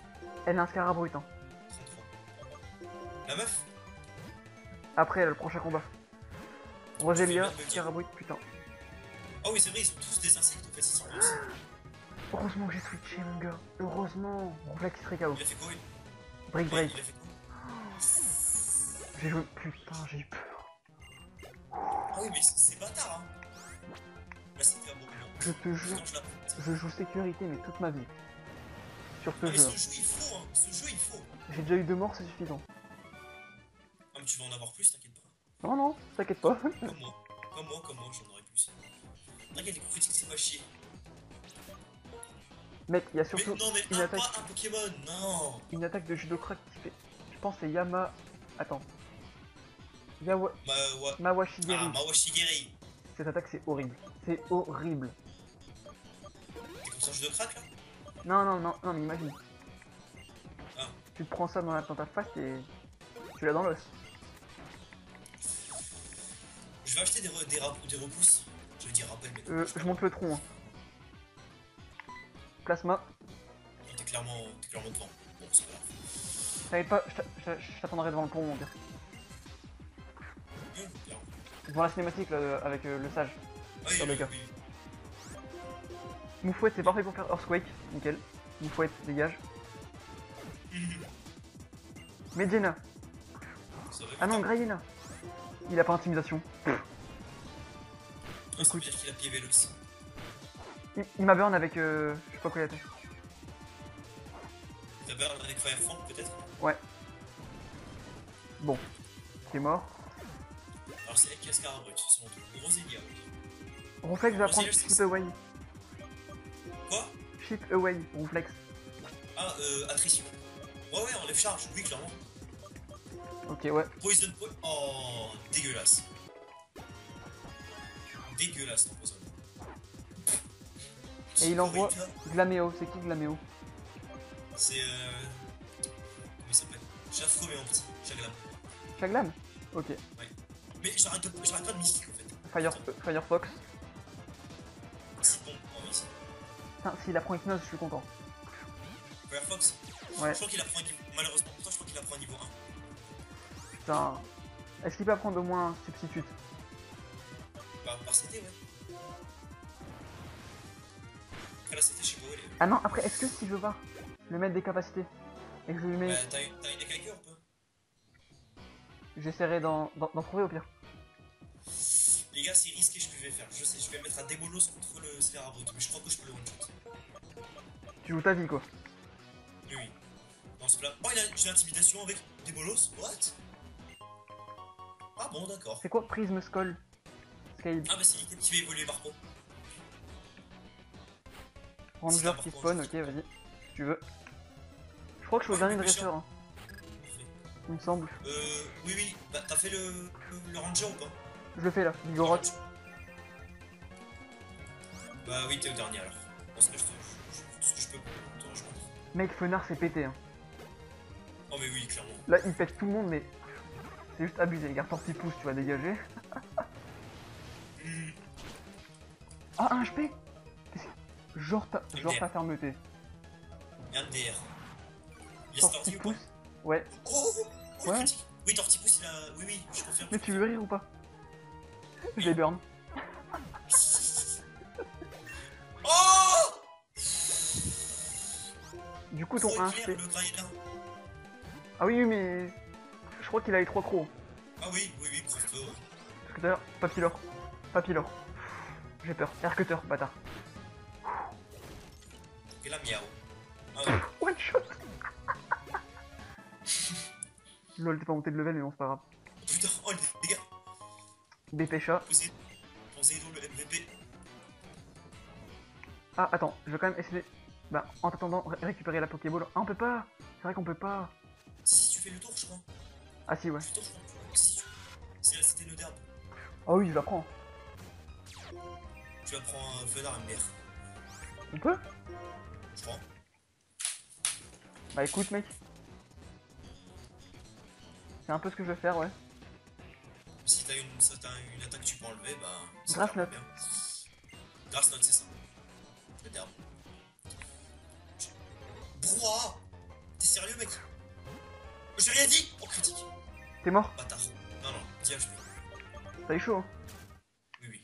Elle a un Scarabrut, hein. 33. La meuf? Après, elle a le prochain combat. Rosélia, Tu fais bien de me dire. Scarabrut, putain. Ah oui, c'est vrai, ils sont tous des insectes en fait, c'est Heureusement que j'ai switché, mon gars. Heureusement. Ronflex serait KO. Il a fait quoi? Break, break. Il a fait quoi? J'ai joué. Putain, j'ai eu peur. Ah oui, mais c'est bâtard, hein. Là, c'était un bon moment. Je te jure, Quand je la- je joue sécurité, mais toute ma vie. Sur ce Ah, mais jeu. ce jeu, il faut, hein. Ce jeu, il faut. J'ai déjà eu 2 morts, c'est suffisant. Ah, mais tu vas en avoir plus, t'inquiète pas. Non, non, t'inquiète pas. Comme moi. Comme moi, j'en aurai plus. T'inquiète, les coups critiques, c'est pas chier. Mec, il y a Mais surtout non, mais une attaque, pas un Pokémon, non. une attaque de judo crack qui fait. Je pense que c'est Yama. Attends. Bah, ouais. Mawashigiri. Ah, Mawashigiri. Cette attaque, c'est horrible. C'est horrible. T'es comme ça, jeu de crack, là? Non, non, non, non, mais imagine. Ah. Tu te prends ça dans ta face et tu l'as dans l'os. Je vais acheter des repousses. Je veux dire, rappel, mais. Je monte le tronc. Hein. Plasma. T'es clairement devant. Bon, c'est pas grave. T'inquiète pas, je t'attendrai devant le pont, mon gars. Clairement. Devant la cinématique là, avec le sage. Ah, oui, Sur oui, les gars. oui. Moufouette, c'est parfait pour faire Earthquake. Nickel. Moufouette, dégage. Medjana. Ça va, Ah non, putain. Grayena. Il a pas intimidation. Ah, ça veut dire qu'il a pied Velox. Il m'a burn avec je sais pas quoi il a fait. T'as burn avec Firefang, peut-être? Ouais. Bon. T'es mort. Alors, c'est elle qui a Scarabrut, c'est mon tour. Rosélia. Ronflex va Vas-y, prendre je sais. Ship Away. Quoi? Ship Away, Ronflex. Ah, attrition. Ouais, enlève charge, oui, clairement. Ok, ouais. Poison po... Oh, dégueulasse. Dégueulasse, l'empoisonnement. Et il envoie Horrible. Glaméo. C'est qui Glaméo? C'est comment il s'appelle? Chaffreux mais en petit, Chaglam. Chaglam? Ok. Mais j'arrête pas de mystique en fait. Firefox. C'est bon, oh oui. Putain, s'il apprend Hypnose, je suis content. Firefox? Ouais. Je crois qu'il apprend un niveau. Malheureusement pour toi, je crois qu'il apprend un niveau 1. Putain. Est-ce qu'il peut apprendre au moins un substitute? Bah, par CT, ouais. Après la CT, je sais pas où elle est. Ah non, après, est-ce que si je vais le mettre des capacités et que je lui mets. Bah, t'as une écailleur ou pas? J'essaierai d'en trouver au pire. Les gars, c'est risqué ce que je vais faire. Je sais, je vais mettre un Démolos contre le Scarabrut, mais je crois que je peux le one-shot. Tu joues ta vie quoi. Oui, oui. Non, c'est plat. Oh, j'ai l'intimidation avec Démolos? What? Ah bon, d'accord. C'est quoi Prism Skull? Scale. Ah bah c'est l'item qui va évoluer par contre. Ranger qui spawn, ok, vas-y. Si tu veux. Je crois que je suis au dernier dresseur, hein, il me semble. Oui. Bah, t'as fait le Ranger ou pas? Je le fais là, Bigorot. Bah oui, t'es au dernier alors. Parce que tout ce que je peux te rejoindre. Mec, Fenard c'est pété, hein. Oh mais oui, clairement. Là, il pète tout le monde, mais c'est juste abusé. Les gars, Tortipousse, tu vas dégager. Ah, un HP. Genre ta fermeté. Y'a un DR. Il est Torti ou pas? Tortipousse. Ouais. Oh, Ouais. critique. Oui, Tortipousse, il a... Oui, je confirme. Mais tu veux rire ou pas? Je les burn. Oh. Du coup, ton Faut 1 éclair, HP. le Graïna. Ah oui, mais je crois qu'il a les 3 crocs. Ah oui, Crofter. Scooter, Papillor. Papillor. J'ai peur. Aircutter, bâtard. Et la miaou. Ah ouais. One shot. Lol, t'es pas monté de level, mais bon, c'est pas grave. Putain, oh les gars. BP chat. Posez le MVP. Ah, attends, je vais quand même essayer. Bah, en attendant, récupérer la Pokéball. Ah, on peut pas. C'est vrai qu'on peut pas. Si tu fais le tour, je crois. Ah, si, ouais. Le tour, je crois. Si tu... C'est la cité de l'herbe. Ah oui, je la prends. Tu vas prendre un Fenard MDR. On peut? Je crois. Bah, écoute, mec. C'est un peu ce que je vais faire, ouais. Si t'as une attaque que tu peux enlever, bah. Grass Knot. Grass Knot, c'est ça. Le d'herbe. Brouhaha. T'es sérieux, mec? J'ai rien dit. Oh, critique. T'es mort? Bâtard. Non, 10 HP. T'as eu chaud, hein. Oui.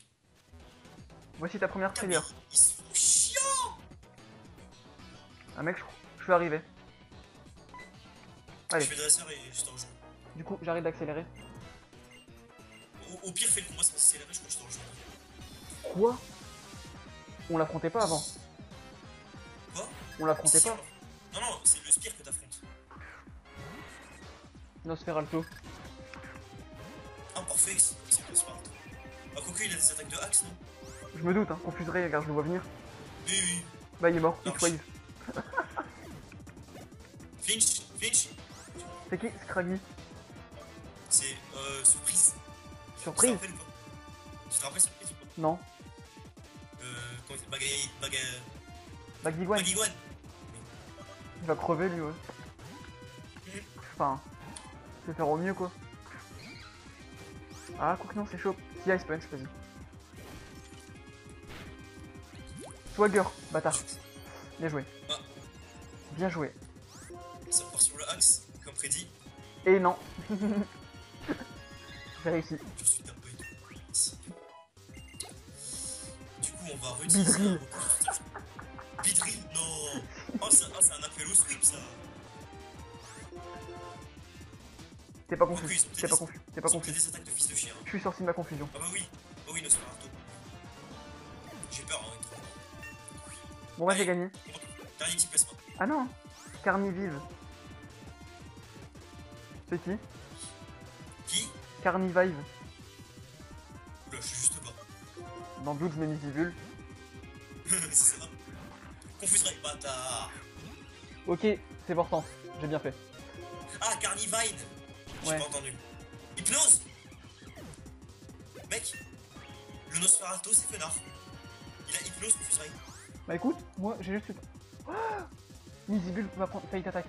Voici ta première Putain, trigger. mais ils sont chiants. Ah mec, je suis arrivé. Je Allez, fais dresseur et je te rejoins. du coup, j'arrête d'accélérer. Au pire, fais le combat sans accélérer, je crois que je te rejoins. Quoi? On l'affrontait pas avant. Quoi? On l'affrontait Si, pas. Non, non, c'est le Spire que t'affrontes. Nosferalto. Ah, parfait, c'est le Spire. Ah, quoique, il a des attaques de axe, non? Je me doute, hein, confuserait, regarde, je le vois venir. Oui, oui. Bah, il est mort, Large. X-Wave. Flinch, Flinch. C'est qui Scraggy? C'est surprise. Tu te Surprise? rappelles ou pas? Tu te rappelles surprise ou pas? Non. Comment c'est Bagdiguan, Bagiguan. il va crever lui, ouais. Enfin, je vais faire au mieux quoi. Ah, quoi que non, c'est chaud. Si Ice Punch, vas-y. Swagger, bâtard. Bien joué. Ah. Bien joué. Ça part sur le axe, comme prédit. Et non. J'ai réussi. Je suis un peu étonné. Du coup, on va Bidrill. Bidrill, non. Oh, c'est un appel au sweep, ça. T'es pas Ok, confus. ils ont T'es pas confus. T'es pas Ils ont confus. des attaques de fils de chien. Je suis sorti de ma confusion. Ah bah oui, Nosferatu. J'ai peur, hein, trop. Bon, moi j'ai Allez. gagné. Dernier petit placement. Ah non. Carnivive. C'est qui? Qui? Carnivive. Oula, je suis juste bas. Dans le doute, je mets Misivule. C'est ça. Confuserai, bâtard. Ok, c'est portant. J'ai bien fait. Ah, Carnivine. J'ai Ouais. pas entendu. Hypnose. Mec, le Nosferatu, c'est peinard. Il a hypnose, confuserai. Bah écoute, moi j'ai juste... Oh, Misivule va prendre Fate Attack.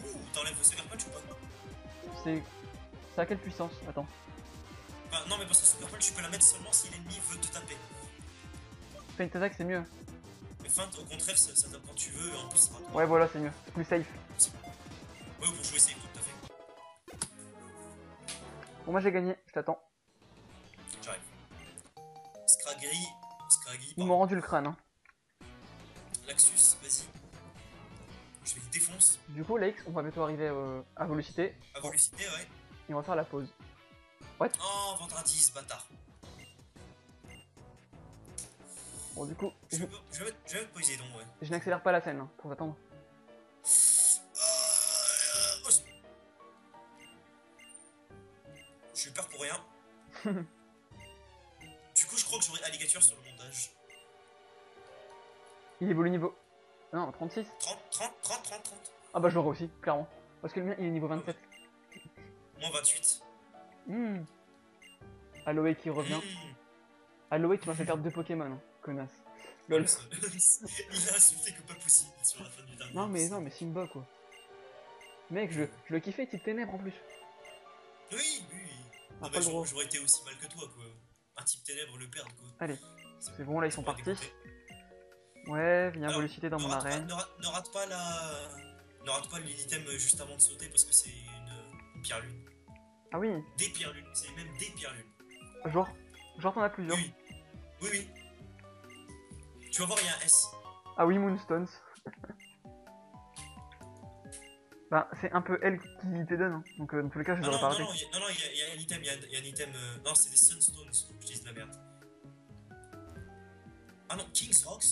Ouh, t'enlèves le Sucker Punch ou pas? C'est... C'est à quelle puissance? Attends. Enfin, non, mais parce que Sucker Punch, tu peux la mettre seulement si l'ennemi veut te taper. Fate Attack c'est mieux. Mais feinte, au contraire, ça tape quand tu veux, et en plus, ça sera. Ouais voilà, c'est mieux. C'est plus safe. Ouais, pour jouer safe, tout à fait. Bon moi j'ai gagné, je t'attends. J'arrive. Scraggy, Ils m'ont rendu le crâne. Hein. Laxus, vas-y. Je vais le défonce. Du coup, Lakes, on va bientôt arriver à Velocité À Volucité, ouais. et on va faire la pause. Oh, Ventratis, bâtard. Bon, du coup, Je vais mettre Poséidon, ouais. je n'accélère pas la scène hein, pour attendre. Oh, j'ai eu peur pour rien. Du coup, je crois que j'aurai Alligator sur le montage. Il évolue niveau. Non, 36. 30. Ah bah je l'aurai aussi, clairement. Parce que le mien il est niveau 27. Moins 28. Hmm. Aloe qui revient. Aloe qui m'a fait perdre 2 Pokémon, hein, connasse. Lol. Il a insulté que pas possible sur la fin du dernier. Non mais Simba quoi. Mec, je le kiffais type ténèbres en plus. Oui. Ah, Non, pas le droit. j'aurais été aussi mal que toi, quoi. Un type ténèbre le perdre, quoi. Allez, c'est bon là ils sont partis. dégoûté. Ouais, viens Alors, Velocité dans mon arène. Ne rate pas Ne rate pas l'item juste avant de sauter parce que c'est une pierre lune. Ah oui, Des pierres lunes, c'est même des pierres lunes. genre t'en as plusieurs. Oui. Tu vas voir, il y a un S. Ah oui, Moonstones. Bah, c'est un peu elle qui te donne, hein. Donc dans tous les cas, je les aurais pas ratés. Non, il y a un item, il y a un item. Non, c'est des Sunstones, je dis de la merde. Ah non, King's Rocks.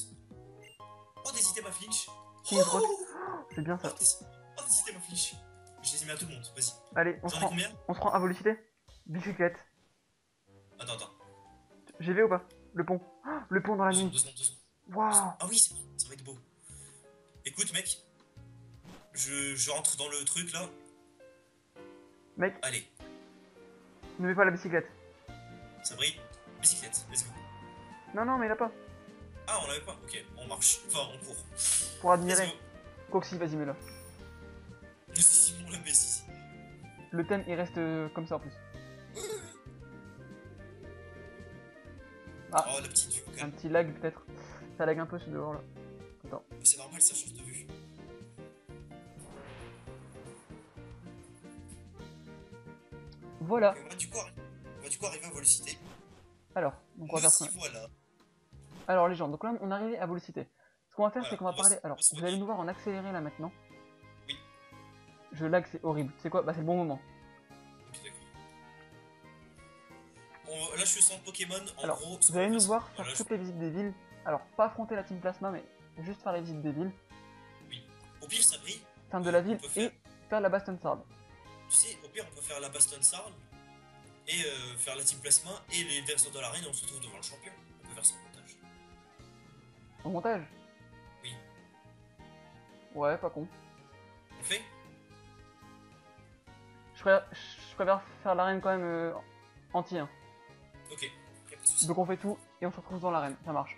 Oh, des items à flinch. King's Rock. C'est bien ça. Oh, des items à flinch. Je les ai mis à tout le monde, vas-y. Allez, J'en ai combien? on se rend à Velocité. Bicyclette. Attends. GV ou pas? Le pont. Oh, le pont dans la nuit. 2 secondes. Waouh. Ah oui, ça va être beau. Écoute, mec. Je rentre dans le truc là. Mec, Allez, ne mets pas la bicyclette. ça brille. Bicyclette, let's go. Non, mais il a pas. Ah, on l'avait pas? Ok, on marche. Enfin, on court. Pour Let's admirer. go. Coxy, vas-y, mets-le. Si, on la met ici. Le thème, il reste comme ça en plus. Ah, Oh, la petite vue, quand un même. petit lag peut-être. Ça lag un peu ce dehors là. Attends. C'est normal, ça change de vue. Voilà. Et on va du coup arriver à Velocité. Alors, donc on va Me faire ça. voilà. Alors les gens, donc là on est arrivé à Velocité. Ce qu'on va faire, Voilà, c'est qu'on va on va parler. se- Alors, on va se vous allez soigner. nous voir en accéléré là maintenant. Oui. Je lag, c'est horrible. C'est quoi? Bah, c'est le bon moment. Ok, d'accord. Là, je suis au centre Pokémon. En Alors, gros, ce vous qu'on va allez nous faire, voir faire voilà, toutes les visites des villes. Alors, pas affronter la Team Plasma, mais juste faire les visites des villes, oui. Au pire, ça brille. enfin de la On ville, peut faire, et faire la Baston Sword. tu sais, au pire, on peut faire la Baston Sarl et faire la Team Plasma et les versants de l'arène et on se retrouve devant le champion. On peut faire ça en montage. En montage? Oui. Ouais, pas con. On fait? Je préfère faire l'arène quand même anti 1. Ok. Y a pas de soucis. Donc on fait tout et on se retrouve dans l'arène, ça marche.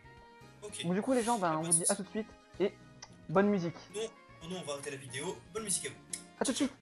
Ok. Donc du coup les gens, Y a ben, pas on de vous dit soucis. à tout de suite et bonne musique. Non, on va arrêter la vidéo. Bonne musique à vous. À tout de suite.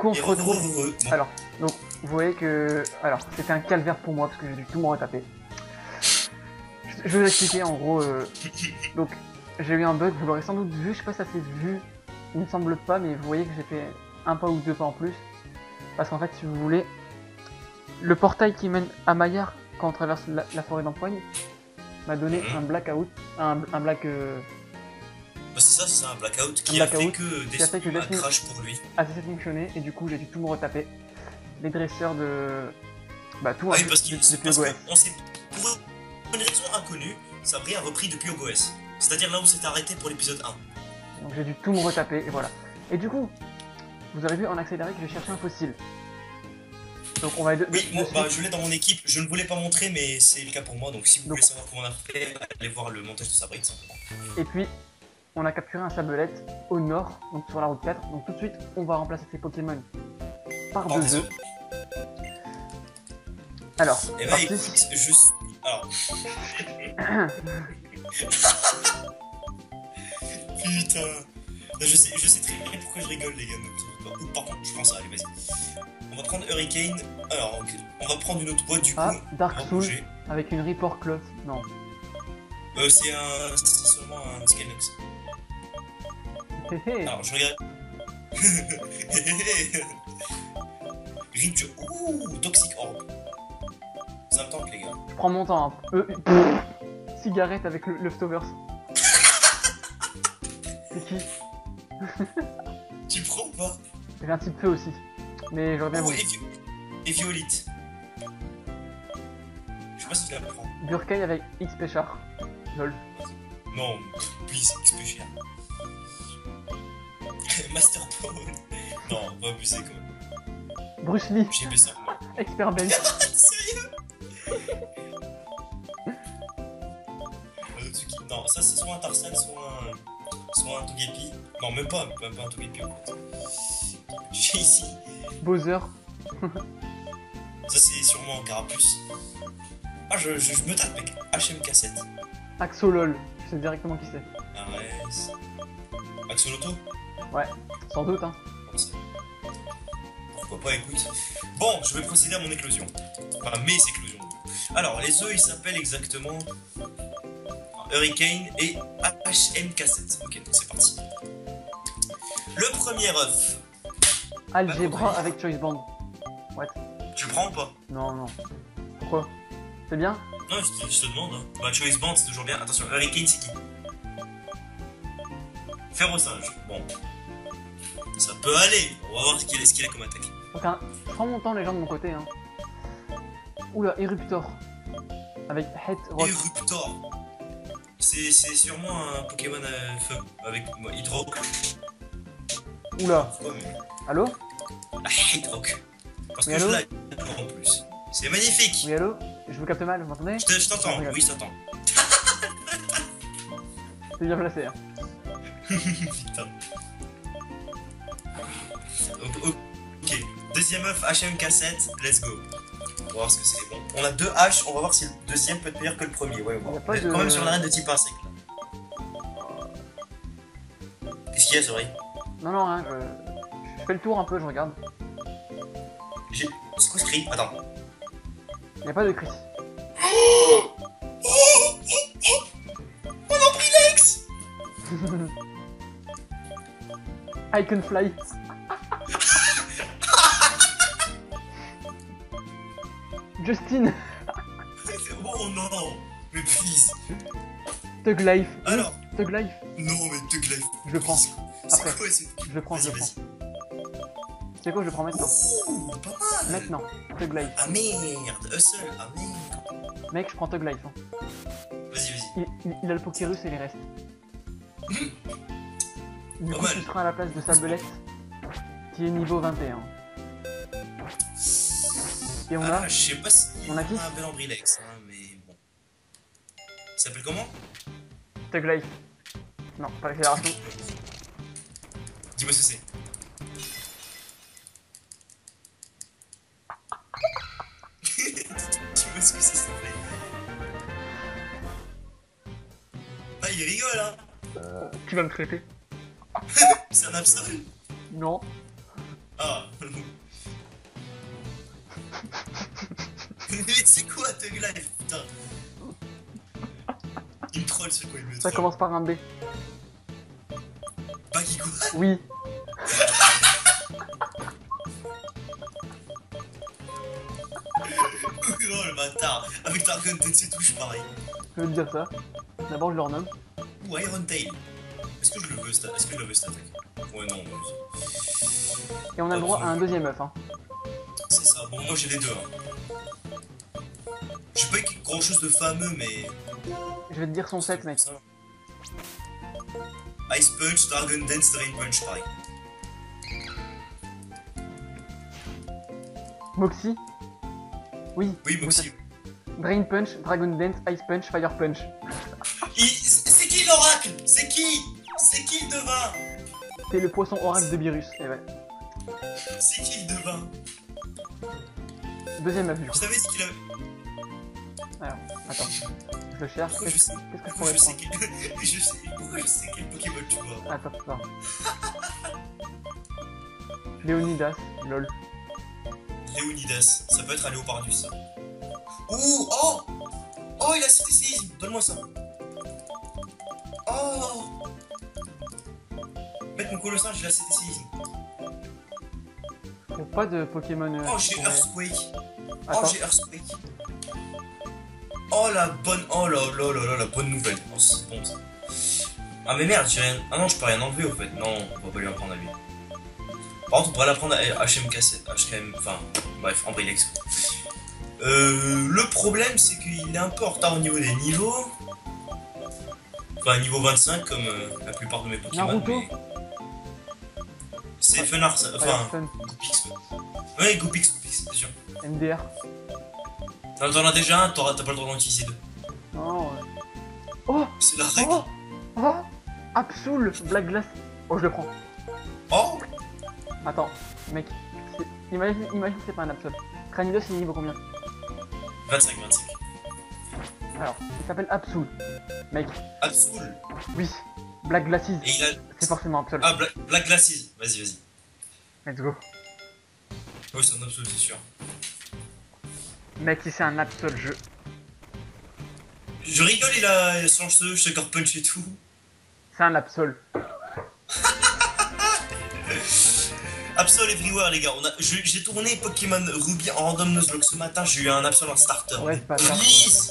coup, on se retrouve. Bon. Alors, donc, vous voyez que. Alors, c'était un calvaire pour moi parce que j'ai dû tout me retaper. Je vais vous expliquer en gros. Donc, j'ai eu un bug, vous l'aurez sans doute vu, je sais pas si ça s'est vu, il me semble pas, mais vous voyez que j'ai fait un pas ou deux pas en plus. Parce qu'en fait, si vous voulez, le portail qui mène à Maillard quand on traverse la forêt d'Empoigne m'a donné un blackout, un black. Bah, c'est ça, un blackout qui a fait que Death un crash pour lui. a cessé de fonctionner et du coup j'ai dû tout me retaper. Les dresseurs de. Bah tout Ah hein, oui, parce qu'on OGS. sait, pour une raison inconnue, Sabri a repris depuis OGS. C'est-à-dire là où s'était arrêté pour l'épisode 1. Donc j'ai dû tout me retaper et voilà. Et du coup, vous avez vu en accéléré que j'ai cherché un fossile. Donc on va oui, moi, bah, je l'ai dans mon équipe, je ne voulais pas montrer mais c'est le cas pour moi, donc si vous voulez savoir comment on a fait, allez voir le montage de Sabri simplement. Et puis, on a capturé un sabelette au nord, donc sur la route 4, donc tout de suite on va remplacer ces Pokémon par deux œufs. Alors, et bah écoute, alors... Putain, je sais très bien pourquoi je rigole les gars. Par contre, je prends ça, allez vas-y. On va prendre Hurricane, alors on va prendre une autre boîte du coup. Ah, Dark Soul avec une Report Cloth, non. C'est seulement un Skynox. Alors je regarde. Rip, ouh, Toxic Orb. Ça me tente les gars. Je prends mon temps. Hein. Cigarette avec le Leftovers. C'est qui? Tu prends ou pas? J'ai un petit peu aussi. Mais j'aurais bien voulu. Et Violite. Je sais pas si je la prends. Durkheim avec X Péchard. Lol. Non, please, XP cher. Master Paul. Non, on va abuser quand même. Bruce Lee. J'ai aimé ça. Expert bench. Sérieux? Non, ça c'est soit un Tarsal, soit un Togepi. Non, même pas un Togepi en fait. J'ai ici. Bowser. Ça c'est sûrement un Carapuce. Ah, je me tape avec HMK7. Axolol. Je sais directement qui c'est. Arès. Axoloto? Ouais, sans doute hein. Pourquoi pas, écoute. Bon, je vais procéder à mon éclosion. Enfin, mes éclosions. Alors, les œufs, ils s'appellent exactement Hurricane et HMK7. Ok, donc c'est parti. Le premier œuf. Algebra avec Choice Band. What? Tu le prends ou pas? Non, non. Pourquoi? C'est bien? Non, je te demande. Hein. Bah, Choice Band, c'est toujours bien. Attention, Hurricane, c'est qui? Ferrosinge. Bon. Ça peut aller. On va voir ce qu'il a comme attaque. Donc, je prends mon temps, les gens de mon côté. Hein. Oula, Eruptor. Avec Head Rock. Eruptor. C'est sûrement un Pokémon à feu. Avec Hydrock. Oula. Allô? La Hydrock. Parce que allô? je l'ai en plus. C'est magnifique. Oui, allô? Je vous capte mal, vous m'entendez? Je t'entends, oui, je t'entends. C'est bien placé. Hein. Putain. Ok. Deuxième œuf, HMK7, let's go. On va voir ce que c'est. Bon, on a deux H, on va voir si le deuxième peut être meilleur que le premier. Ouais, on est quand même sur l'arène de type insecte là. Qu'est-ce qu'il y a, Zori? Non, non, hein, je fais le tour un peu, je regarde. C'est quoi ce cri? Attends. Y'a pas de cri. On a pris Lex. I can fly. Justin. Oh non. Mais please. Thug Life. Alors. Thug Life. Non mais Thug Life. Je le prends. Après. C'est quoi ce... Je le prends, je le prends. C'est quoi, je le prends maintenant. Ouh, pas mal. Maintenant. Thug Life. Ah merde. Hustle. Ah merde. Mec, je prends Thug Life. Hein. Vas-y. Il a le Pokérus et les restes. Du coup, tu seras à la place de Sabelette, qui est niveau 21. Et on a... Je sais pas si on a qui? un bel Ambrilex, hein, mais bon. Il s'appelle comment? Thug Life. Non, pas l'accélération. Dis-moi ce que c'est. Dis-moi ce que c'est, s'il te plaît. Ah, il rigole, hein. Tu vas me traiter. C'est un Absol? Non. Ah. Mais c'est quoi Tug Life, putain? Il me troll, c'est quoi, il me Ça troll. commence par un B. Bakugan. Oui. Oh le bâtard. Avec Dragon Dance touche pareil. Je veux te dire ça. D'abord, je leur nomme. Ou Iron Tail. Est-ce que je le veux cette attaque? Ouais, non. Et on a le droit à un deuxième œuf. Hein. C'est ça. Bon, moi j'ai les deux. Hein. J'ai pas eu grand chose de fameux, mais. Je vais te dire son set, mec. Ice Punch, Dragon Dance, Drain Punch, pareil. Moxie. Oui. Oui, Moxie. Drain Punch, Dragon Dance, Ice Punch, Fire Punch. C'est qui l'oracle? C'est qui? C'est qui le devin? C'est le poisson oracle de Beerus. Et ouais. C'est qui le devin? Deuxième œuf, du Vous coup. savez ce qu'il a. Alors, attends. Je le cherche. Pourquoi je sais, Qu'est-ce que je pourquoi pourrais je sais prendre pourquoi je sais quel Pokémon tu vois? Attends, attends. Léonidas, lol. Léonidas, ça peut être un Léopardus ça. Ouh, oh! Oh, il a cité séisme, donne-moi ça. Oh! Mec, mon colossal, il a cité séisme. Je trouve pas de Pokémon. Oh, j'ai ouais. Earthquake. Oh, Attends. j'ai Earthquake. Oh, la bonne. Oh là là là là, la bonne nouvelle. Oh, c'est bon ça. Ah, mais merde, j'ai rien. Ah non, je peux rien enlever au fait. Non, on va pas lui en prendre à lui. Par contre, on pourrait la prendre à HMK7. HKM. Enfin, bref, Ambrilex. Le problème, c'est qu'il est un peu en retard au niveau des niveaux. Enfin, niveau 25, comme la plupart de mes Pokémon. Naruto. Mais... C'est Funard, ça. Enfin, Fun. Goopix. Ouais, Goopix, c'est sûr. MDR. Non, t'en as déjà un, t'as pas le droit d'en utiliser deux. Non. Oh. C'est la règle. Oh. Oh. Absol, Black Glass. Oh, je le prends. Oh! Attends, mec. Imagine que c'est pas un Absol. Cranidos, il est niveau combien? 25. Alors, il s'appelle Absol. Mec, Absol. oui. Black Glasses, Et il a. c'est forcément Absol. Ah, Black Glasses. Vas-y. Let's go. Oui, c'est un Absol, c'est sûr. Mec, si c'est un Absol, Je rigole, il a son Sucker Punch et tout. c'est un Absol. Absol Everywhere, les gars. J'ai tourné Pokémon Ruby en Random Nuzlocke ce matin, j'ai eu un Absol en starter. Ouais, c'est pas grave. Please!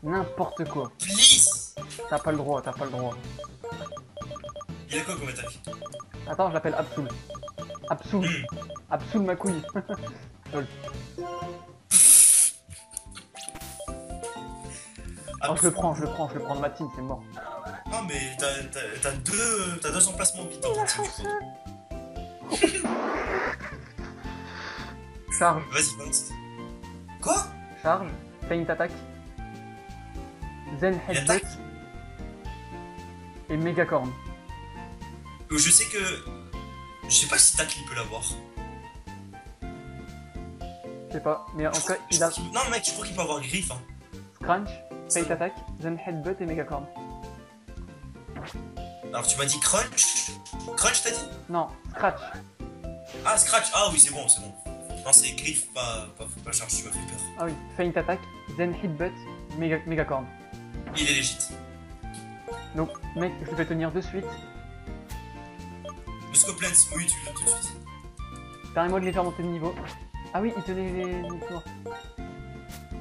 N'importe quoi. Please! T'as pas le droit. Il a quoi comme attaque? Attends, je l'appelle Absol. Absol. Absol ma couille. Lol. Oh, je le prends dans ma team, c'est mort. Ah, mais t'as deux emplacements vides dans ton team, je crois. Charge, Vas-y, balance. Quoi? charge, feint attaque, Zen Il Headbutt attaque? et Megacorn. Je sais que. Je sais pas si Tac il peut l'avoir. Je sais pas, mais en tout cas, il a Non, mec, je crois qu'il peut avoir Griffe. Hein. Scrunch, feint attaque, Zen Headbutt et Megacorn. Alors, tu m'as dit Crunch? Crunch, t'as dit? Non, Scratch. Ah, Scratch. Ah, oui, c'est bon. Non, c'est Griffe, pas charge, tu m'as fait peur. Ah oui, feint attaque, Zen Headbutt, Megacorn. Il est légit. Donc, mec, je vais tenir de suite. Le Scoplens, oui, tu l'as tout de suite. Permets-moi de les faire monter de niveau. Ah oui, il tenait les tours.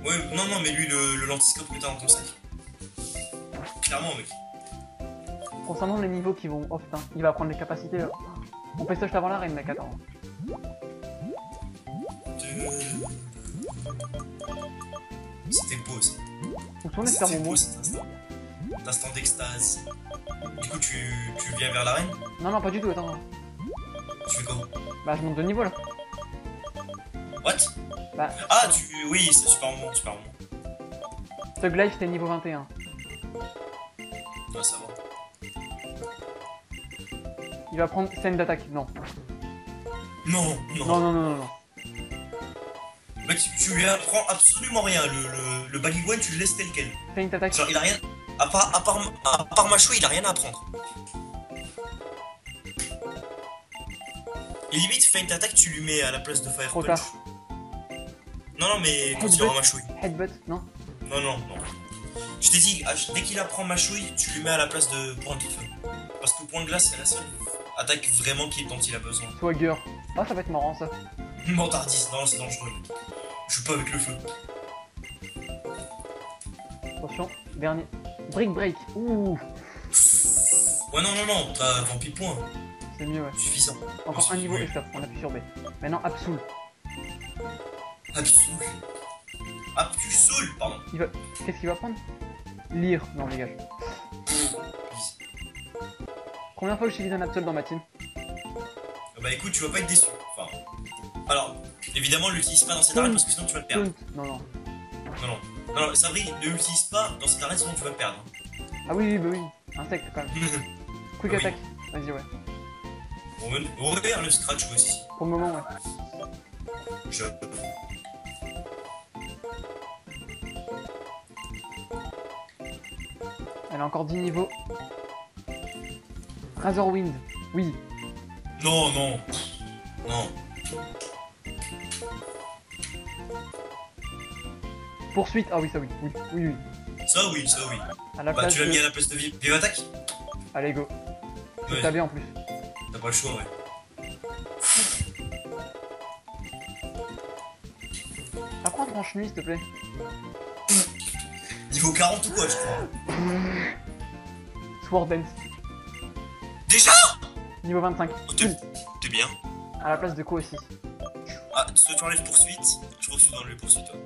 Ouais, non, mais lui, le lentiscope que t'as dans ton sac. Clairement, mec. Concernant les niveaux qui vont off, hein, il va prendre les capacités. Là. On fait ça juste avant l'arène, mec, attends. C'était beau, ça. Où sont les faire C'était mon beau, mot? cet instant. Cet instant d'extase. Du coup, tu viens vers l'arène? Non, pas du tout, attends. Tu fais quoi? Bah, je monte de niveau là. What? Bah, Ah, oui, c'est super bon. Thug Life, c'était niveau 21. Ouais, ça va. Il va prendre scène d'attaque. Non. Non. Non. Mec, tu lui apprends absolument rien. Le Baguiguan, tu le laisses tel quel. Feint attaque. Genre, il a rien. À part Macho, il a rien à apprendre. Et limite, feint attaque, tu lui mets à la place de Fire Trop Punch. tard. Non, mais quand il aura Machouille. Headbutt, non? Non. Je t'ai dit, dès qu'il apprend Machouille, tu lui mets à la place de point de feu. Parce que point de glace, c'est la seule attaque vraiment qui est dont il a besoin. Swagger. Ah, ça va être marrant ça. Mentardis, non, c'est dangereux. Je joue pas avec le feu. Attention, dernier. Brick Break. Ouh, Ouais, non, t'as Vampi point. c'est mieux, ouais. Suffisant. Encore un niveau et stop, on appuie sur B. Maintenant, Absol. Absolu. Absolu, pardon. Qu'est-ce qu'il va prendre? Lire. Non, dégage. Combien de fois j'utilise un Absol dans ma team? Bah écoute, tu vas pas être déçu. Enfin. Alors, évidemment, l'utilise pas dans cette arène parce que sinon tu vas le perdre. Non. Non, Sabri, ne l'utilise pas dans cette arène sinon tu vas le perdre. Ah oui, bah oui. Insecte quand même. Quick Oui. attack. Vas-y, ouais. On repère le scratch aussi. Pour le moment, ouais. Je... Elle a encore 10 niveaux. Razorwind. Oui. Non. Poursuite. Ah oui, ça oui. Oui. Ça oui. À la Bah place tu l'as de... mis à la place de Vive Attaque. Allez, go. Ouais. T'as bien en plus. T'as pas le choix, ouais. Apprends à tranche nuit, s'il te plaît. Niveau 40 ou quoi, je crois. Sword Dance. Déjà. Niveau 25. Oh, t'es bien. À la place de quoi aussi? Ah, soit tu enlèves poursuite. Je refuse d'enlever poursuite, toi.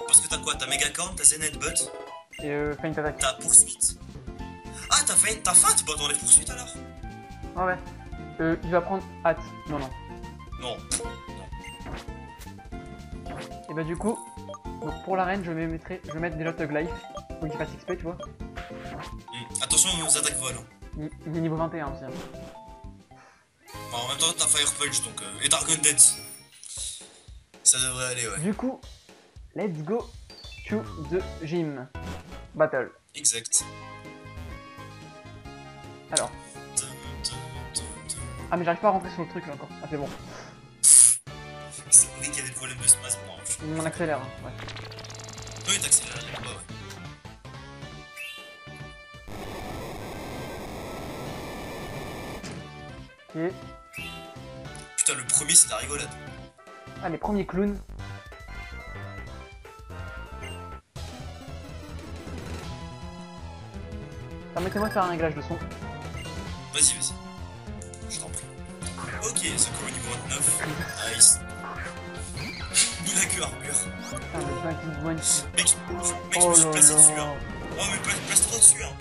Parce que t'as quoi? T'as Megacorn, t'as Zen Headbutt, Et feint attack. t'as poursuite. Ah, t'as feinte. Bah t'enlèves poursuite alors. Ah ouais. Il va prendre hâte. Non. Non. Et bah du coup, donc pour l'arène, je vais mettre déjà Tug Life. Faut qu'il fasse XP, tu vois. Attention aux attaques vol. Il est niveau 21 aussi. Hein. Bon, en même temps, t'as Fire Punch donc, et Dragon Dance. Ça devrait aller, ouais. Du coup, let's go to the gym. Battle. Exact. Alors. Ah mais j'arrive pas à rentrer sur le truc là encore. Ah c'est bon. C'est vrai qu'il y avait le problème de space branche. On accélère, hein. Ouais. Oui, t'accélères, il y a pas, ouais. Ok. Putain, le premier, c'est de la rigolade. Ah les premiers clowns. Permettez-moi de faire un réglage de son. Vas-y. Je t'en prie. Ok, secours au niveau 29. Nice. Il a que armure. Putain, le back in one. Mec, je Oh me suis là placé dessus, là. hein. Oh, mais place-toi dessus, hein.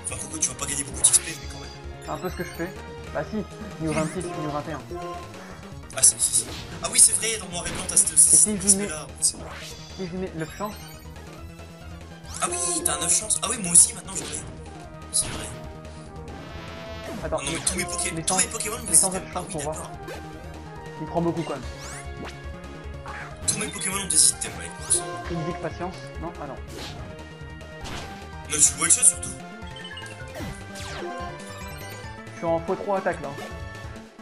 Enfin, Coco, tu vas pas gagner beaucoup d'XP, mais quand même. C'est un peu ce que je fais. Bah si, niveau 26, niveau 21. Ah, si. Ah oui, c'est vrai, dans Noir et Blanc, t'as si je ce mets- là. Si je lui mets 9 chances, Ah oui, t'as un 9 chances. Ah oui, moi aussi, maintenant, je l'ai. C'est vrai. attends, Oh non, mais tous mes Pokémon, les 100 chances pour voir. Il prend beaucoup quand même. Tous mes Pokémon ont des systèmes, ouais. Une big patience, non? Ah non. Non, je suis one shot surtout. Je suis en x3 attaque là.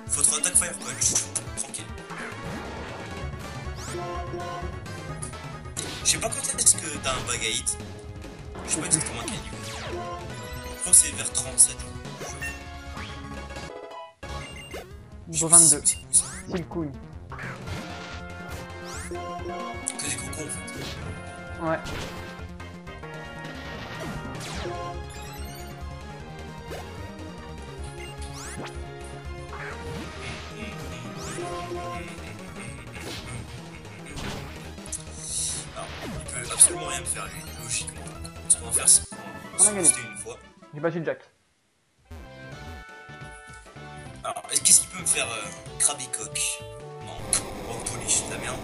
Faut trop attaque Fire Punch. Tranquille. Je sais pas quand est-ce que t'as un bug à hit. Je sais pas exactement à quel niveau. Je crois que c'est vers 37. Niveau 22. Silcoon. Que des cocons en fait. Ouais. Alors, il peut absolument rien me faire lui, logiquement. Ce qu'on va faire, c'est qu'on On a va gagné. se booster une fois. J'ai battu Jack. Alors, qu'est-ce qu'il peut me faire Krabicock? Non, Rock Polish, la merde.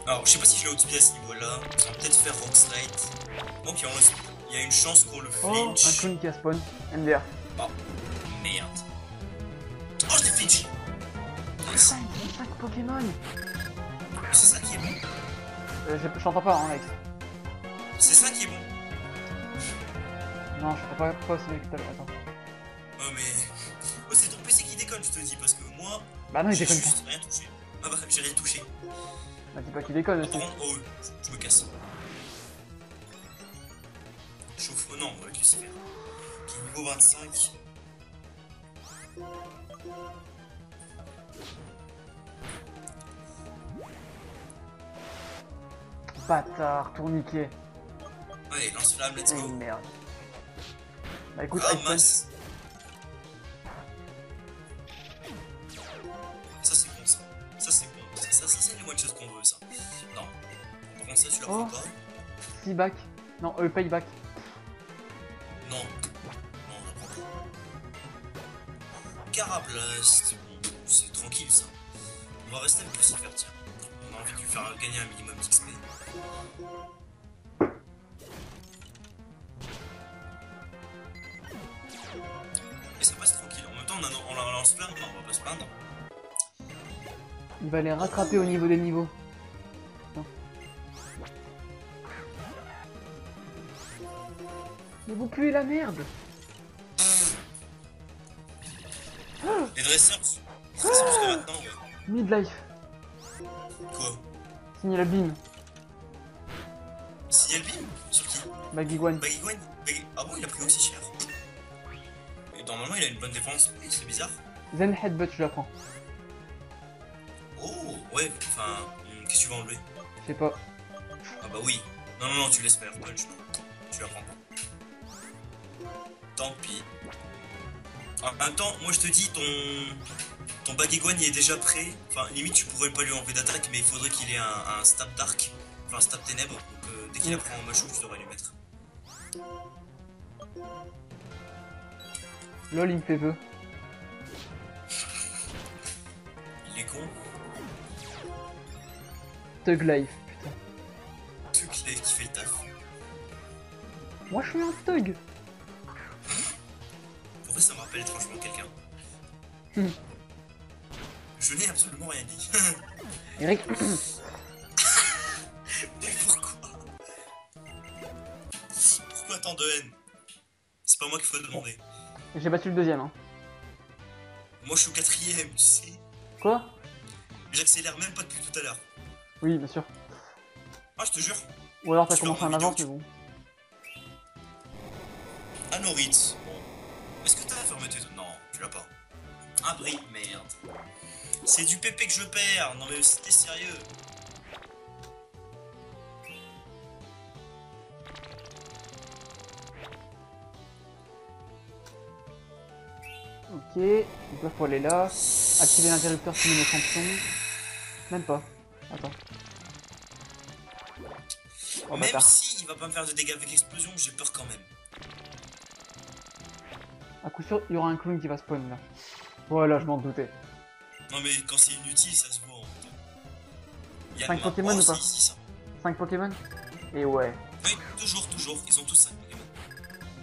Alors, je sais pas si je l'ai au-dessus à ce niveau-là. On va peut-être faire Rock Slide. Donc, il y a une chance qu'on le Oh, un flinch. clown qui a spawn. MDR. Oh, merde. Oh, je l'ai flinch. Nice. 5 Pokémon. C'est ça qui est bon. Je t'entends pas, hein, Alex. C'est ça qui est bon. Non, je t'entends pas aussi bien que tout à l'heure. Attends. Oh, mais. déconne, je te dis, parce que moi, Bah non, il j'ai déconne pas. juste rien touché. Ah bah, j'ai rien touché. Bah dis pas qu'il déconne Ah, aussi. par contre, oh, je me casse. Chauffe, oh non, avec Lucifer. Qui est niveau 25. Bâtard, tourniquet. Allez, lance-flamme, let's Eh go. merde. Bah écoute, Ice Punch. Ramasse. Ça, c'est bon, ça. Ça, c'est bon. Ça, c'est les one-shots qu'on veut, ça. Non. Par contre, ça, tu la prends pas. Seaback. Non, payback. Non. Non, on la prend pas. Carablast. Bon, c'est tranquille, ça. On va rester avec Lucifer, tiens. On a envie de lui faire gagner un minimum d'XP. Et ça passe tranquille. En même temps, on la lance plein, on va pas se plaindre. Il va les rattraper au niveau des niveaux. Non. Mais vous puez la merde. Les dresseurs jusqu'à maintenant. Midlife. Quoi? Signal Beam. Signal Beam? Sur qui? Baggy One. Baggy Gwen? Ah bon, il a pris aussi cher. Et normalement, il a une bonne défense. Oui, c'est bizarre. Zen Headbutt, je la prends. Oh, ouais, enfin, qu'est-ce que tu vas enlever? Je sais pas. Ah bah oui. Non, non, non, tu laisses faire punch, non. Tu la prends pas. Tant pis. En même temps, moi je te dis, ton Baggy-Gwan il est déjà prêt. Enfin, limite, tu pourrais pas lui enlever d'attaque, mais il faudrait qu'il ait un stab dark. Enfin, un stab ténèbres. Donc, dès qu'il apprend en machou, tu devrais lui mettre. LOL, il me fait vœu. Il est con. Thug Life, putain. Truc qui fait le taf. Moi, je suis un thug. Pourquoi ça me rappelle étrangement quelqu'un? Je n'ai absolument rien dit. Eric. Mais pourquoi? Pourquoi tant de haine? C'est pas moi qu'il faut demander. J'ai battu le deuxième, hein. Moi je suis au 4ème, tu sais. Quoi? J'accélère même pas depuis tout à l'heure. Oui, bien sûr. Ah, je te jure. Ou alors t'as Tu commencé leur en mets avance, vidéo, mais bon. Anoritz. Bon. Est-ce que t'as la fermeté de... Non, tu l'as pas. Un bris, merde. C'est du PP que je perds. Non mais c'était sérieux. Ok, donc là faut aller là. Activer l'interrupteur qui met nos champions. Même pas. Attends. Oh, Même bâtard. si il va pas me faire de dégâts avec explosion, j'ai peur quand même. À coup sûr, il y aura un clown qui va spawn là. Voilà, je m'en doutais. Non mais quand c'est inutile, ça se voit en fait. Il y a 5 Pokémon ou pas? si, ça. 5 Pokémon? Et ouais. Oui, toujours, toujours. Ils ont tous 5 Pokémon.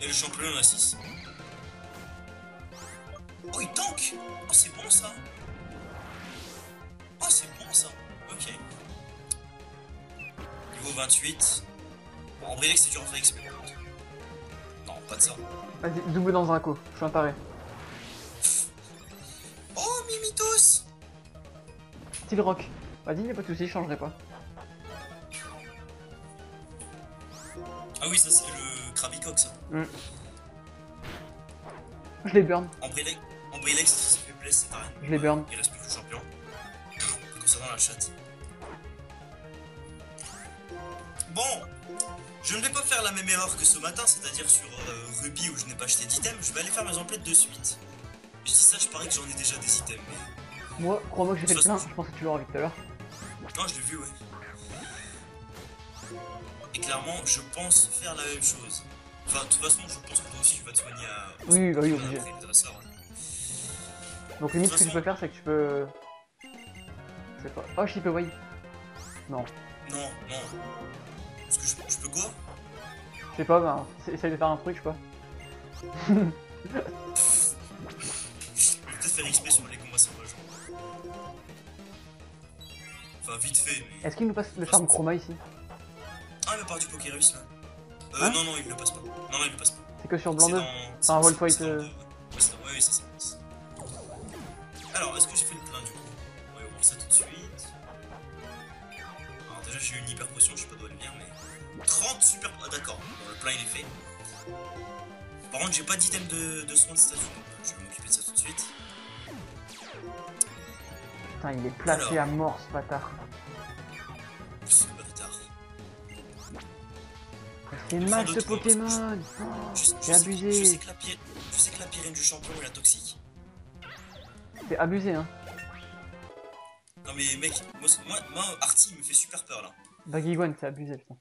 Et le champion en a 6. Oh, il tank. Oh, c'est bon ça. Oh, c'est bon ça. Ok. Niveau 28. Bon, en Brilex, c'est dur à faire XP. Non, pas de ça. Vas-y, double dans un coup. Je suis un taré. Oh, Mimitos. Style rock. Vas-y, y'a pas de soucis, je changerai pas. Ah oui, ça c'est le Krabicock ça. Je les burn. En Brilex, si ça fait plaisir, c'est rien. Je les burn. Il reste plus que le champion. Concernant la chatte. Bon, je ne vais pas faire la même erreur que ce matin, c'est-à-dire sur Ruby où je n'ai pas acheté d'items. Je vais aller faire mes emplettes de suite. Je dis ça, je parie que j'en ai déjà des items. Mais... Moi, crois-moi que j'ai fait le plein, je pense que tu l'auras vu tout à l'heure. Non, je l'ai vu, ouais. Et clairement, je pense faire la même chose. Enfin, de toute façon, je pense que toi aussi tu vas te soigner à... Oui, bah oui, obligé. après les dresseurs, hein. Donc limite, De ce que toute tu peux faire, c'est que tu peux... Je sais pas. Oh, je peux wave. Non. Non, non. Parce que je peux quoi? Je sais pas, bah, essaye de faire un truc, je sais pas. Je vais peut-être faire XP sur les combats sauvages. Enfin, vite fait, mais... Est-ce qu'il nous passe le charme chroma ici? Ah, mais part du Pokérus, là. Hein? Non, non, il le passe pas. Non, non, il le passe pas. C'est que sur blanc 2? C'est Enfin, dans... Wolf White, c'est dans le deux, ouais. Ouais, c'est ça. j'ai eu une hyper potion, je sais pas d'où elle vient, mais 30 super. Ah, d'accord, bon, le plein il est fait. Par contre, j'ai pas d'item de soin de statut, donc je vais m'occuper de ça tout de suite. Putain, il est placé Alors. à mort ce bâtard. C'est bâtard. C'est mal ce Pokémon. C'est abusé. Je sais que la pyrène du champion est la toxique. C'est abusé, hein. Non mais mec, moi Artie il me fait super peur là. Baguiguan, c'est abusé, putain.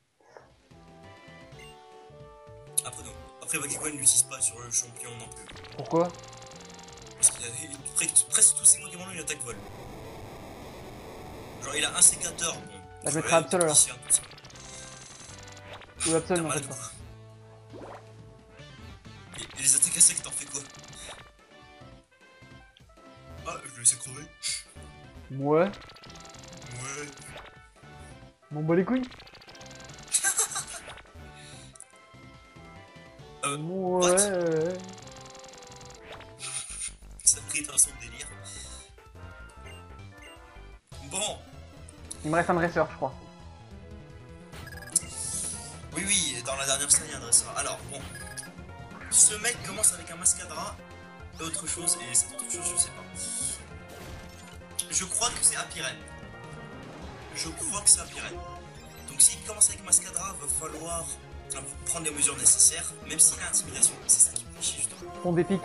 Après, non. Après Baguiguan ne l'utilise pas sur le champion non plus. Pourquoi? Parce qu'il a presque tous ses Pokémon ont une attaque vol. Genre il a un sécateur, bon. Là, je mettrai Absol alors. Ou Absol, non, mal pas. Et les attaques à sec, t'en fais quoi? Ah, je le laisse crever. Ouais. Ouais. M'en bats les couilles. Ouais. Ça prit dans son délire. Bon. Il me reste un dresseur, je crois. Oui, dans la dernière scène, il y a un dresseur. Alors, bon. Ce mec commence avec un mascadra et autre chose, et cette autre chose, je sais pas. Je crois que c'est Apirène. Donc, s'il commence avec mascadra, va falloir prendre les mesures nécessaires, même s'il a intimidation. C'est ça qui me fait chier, justement. Pont d'épique.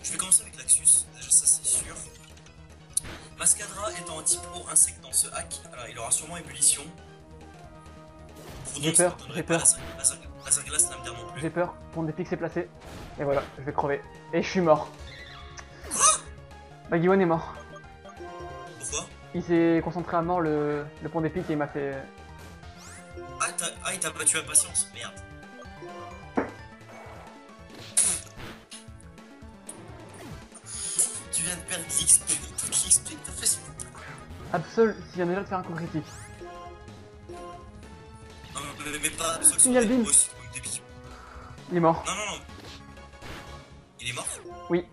Je vais commencer avec Laxus, déjà ça c'est sûr. Mascadra étant un type haut insecte dans ce hack, alors il aura sûrement ébullition. J'ai peur, j'ai peur. Laser glace, ça va me dire non plus. J'ai peur, pont d'épique c'est placé. Et voilà, je vais crever. Et je suis mort. Baguiguan est mort. Pourquoi? Il s'est concentré à mort le pont d'épique et il m'a fait... Ah, il t'a battu à patience, merde. Tu viens de perdre l'XP, toute l'XP que t'as fait. Absol, s'il vient déjà de faire un coup critique. Non, mais pas Absol, Signal beam. Il est mort. Non. Il est mort? Oui.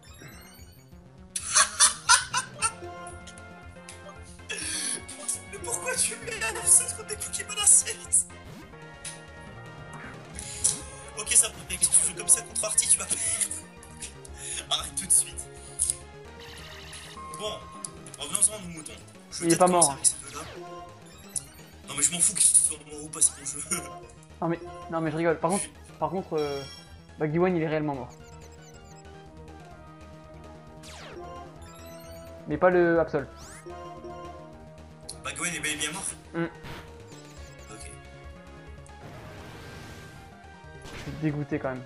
Mais pourquoi tu mets un Absol contre des Pokémon insectes? Ok, ça peut être que tu joues comme ça contre Artie, tu vas perdre. Arrête tout de suite. Bon, revenons-en à nos moutons. Il est pas mort. Non mais je m'en fous qu'il soit mort ou pas, c'est mon jeu. Non mais je rigole. Par contre, Baguiguan il est réellement mort. Mais pas le Absol. Baguiguan est bel et bien mort. Ok. Je suis dégoûté quand même.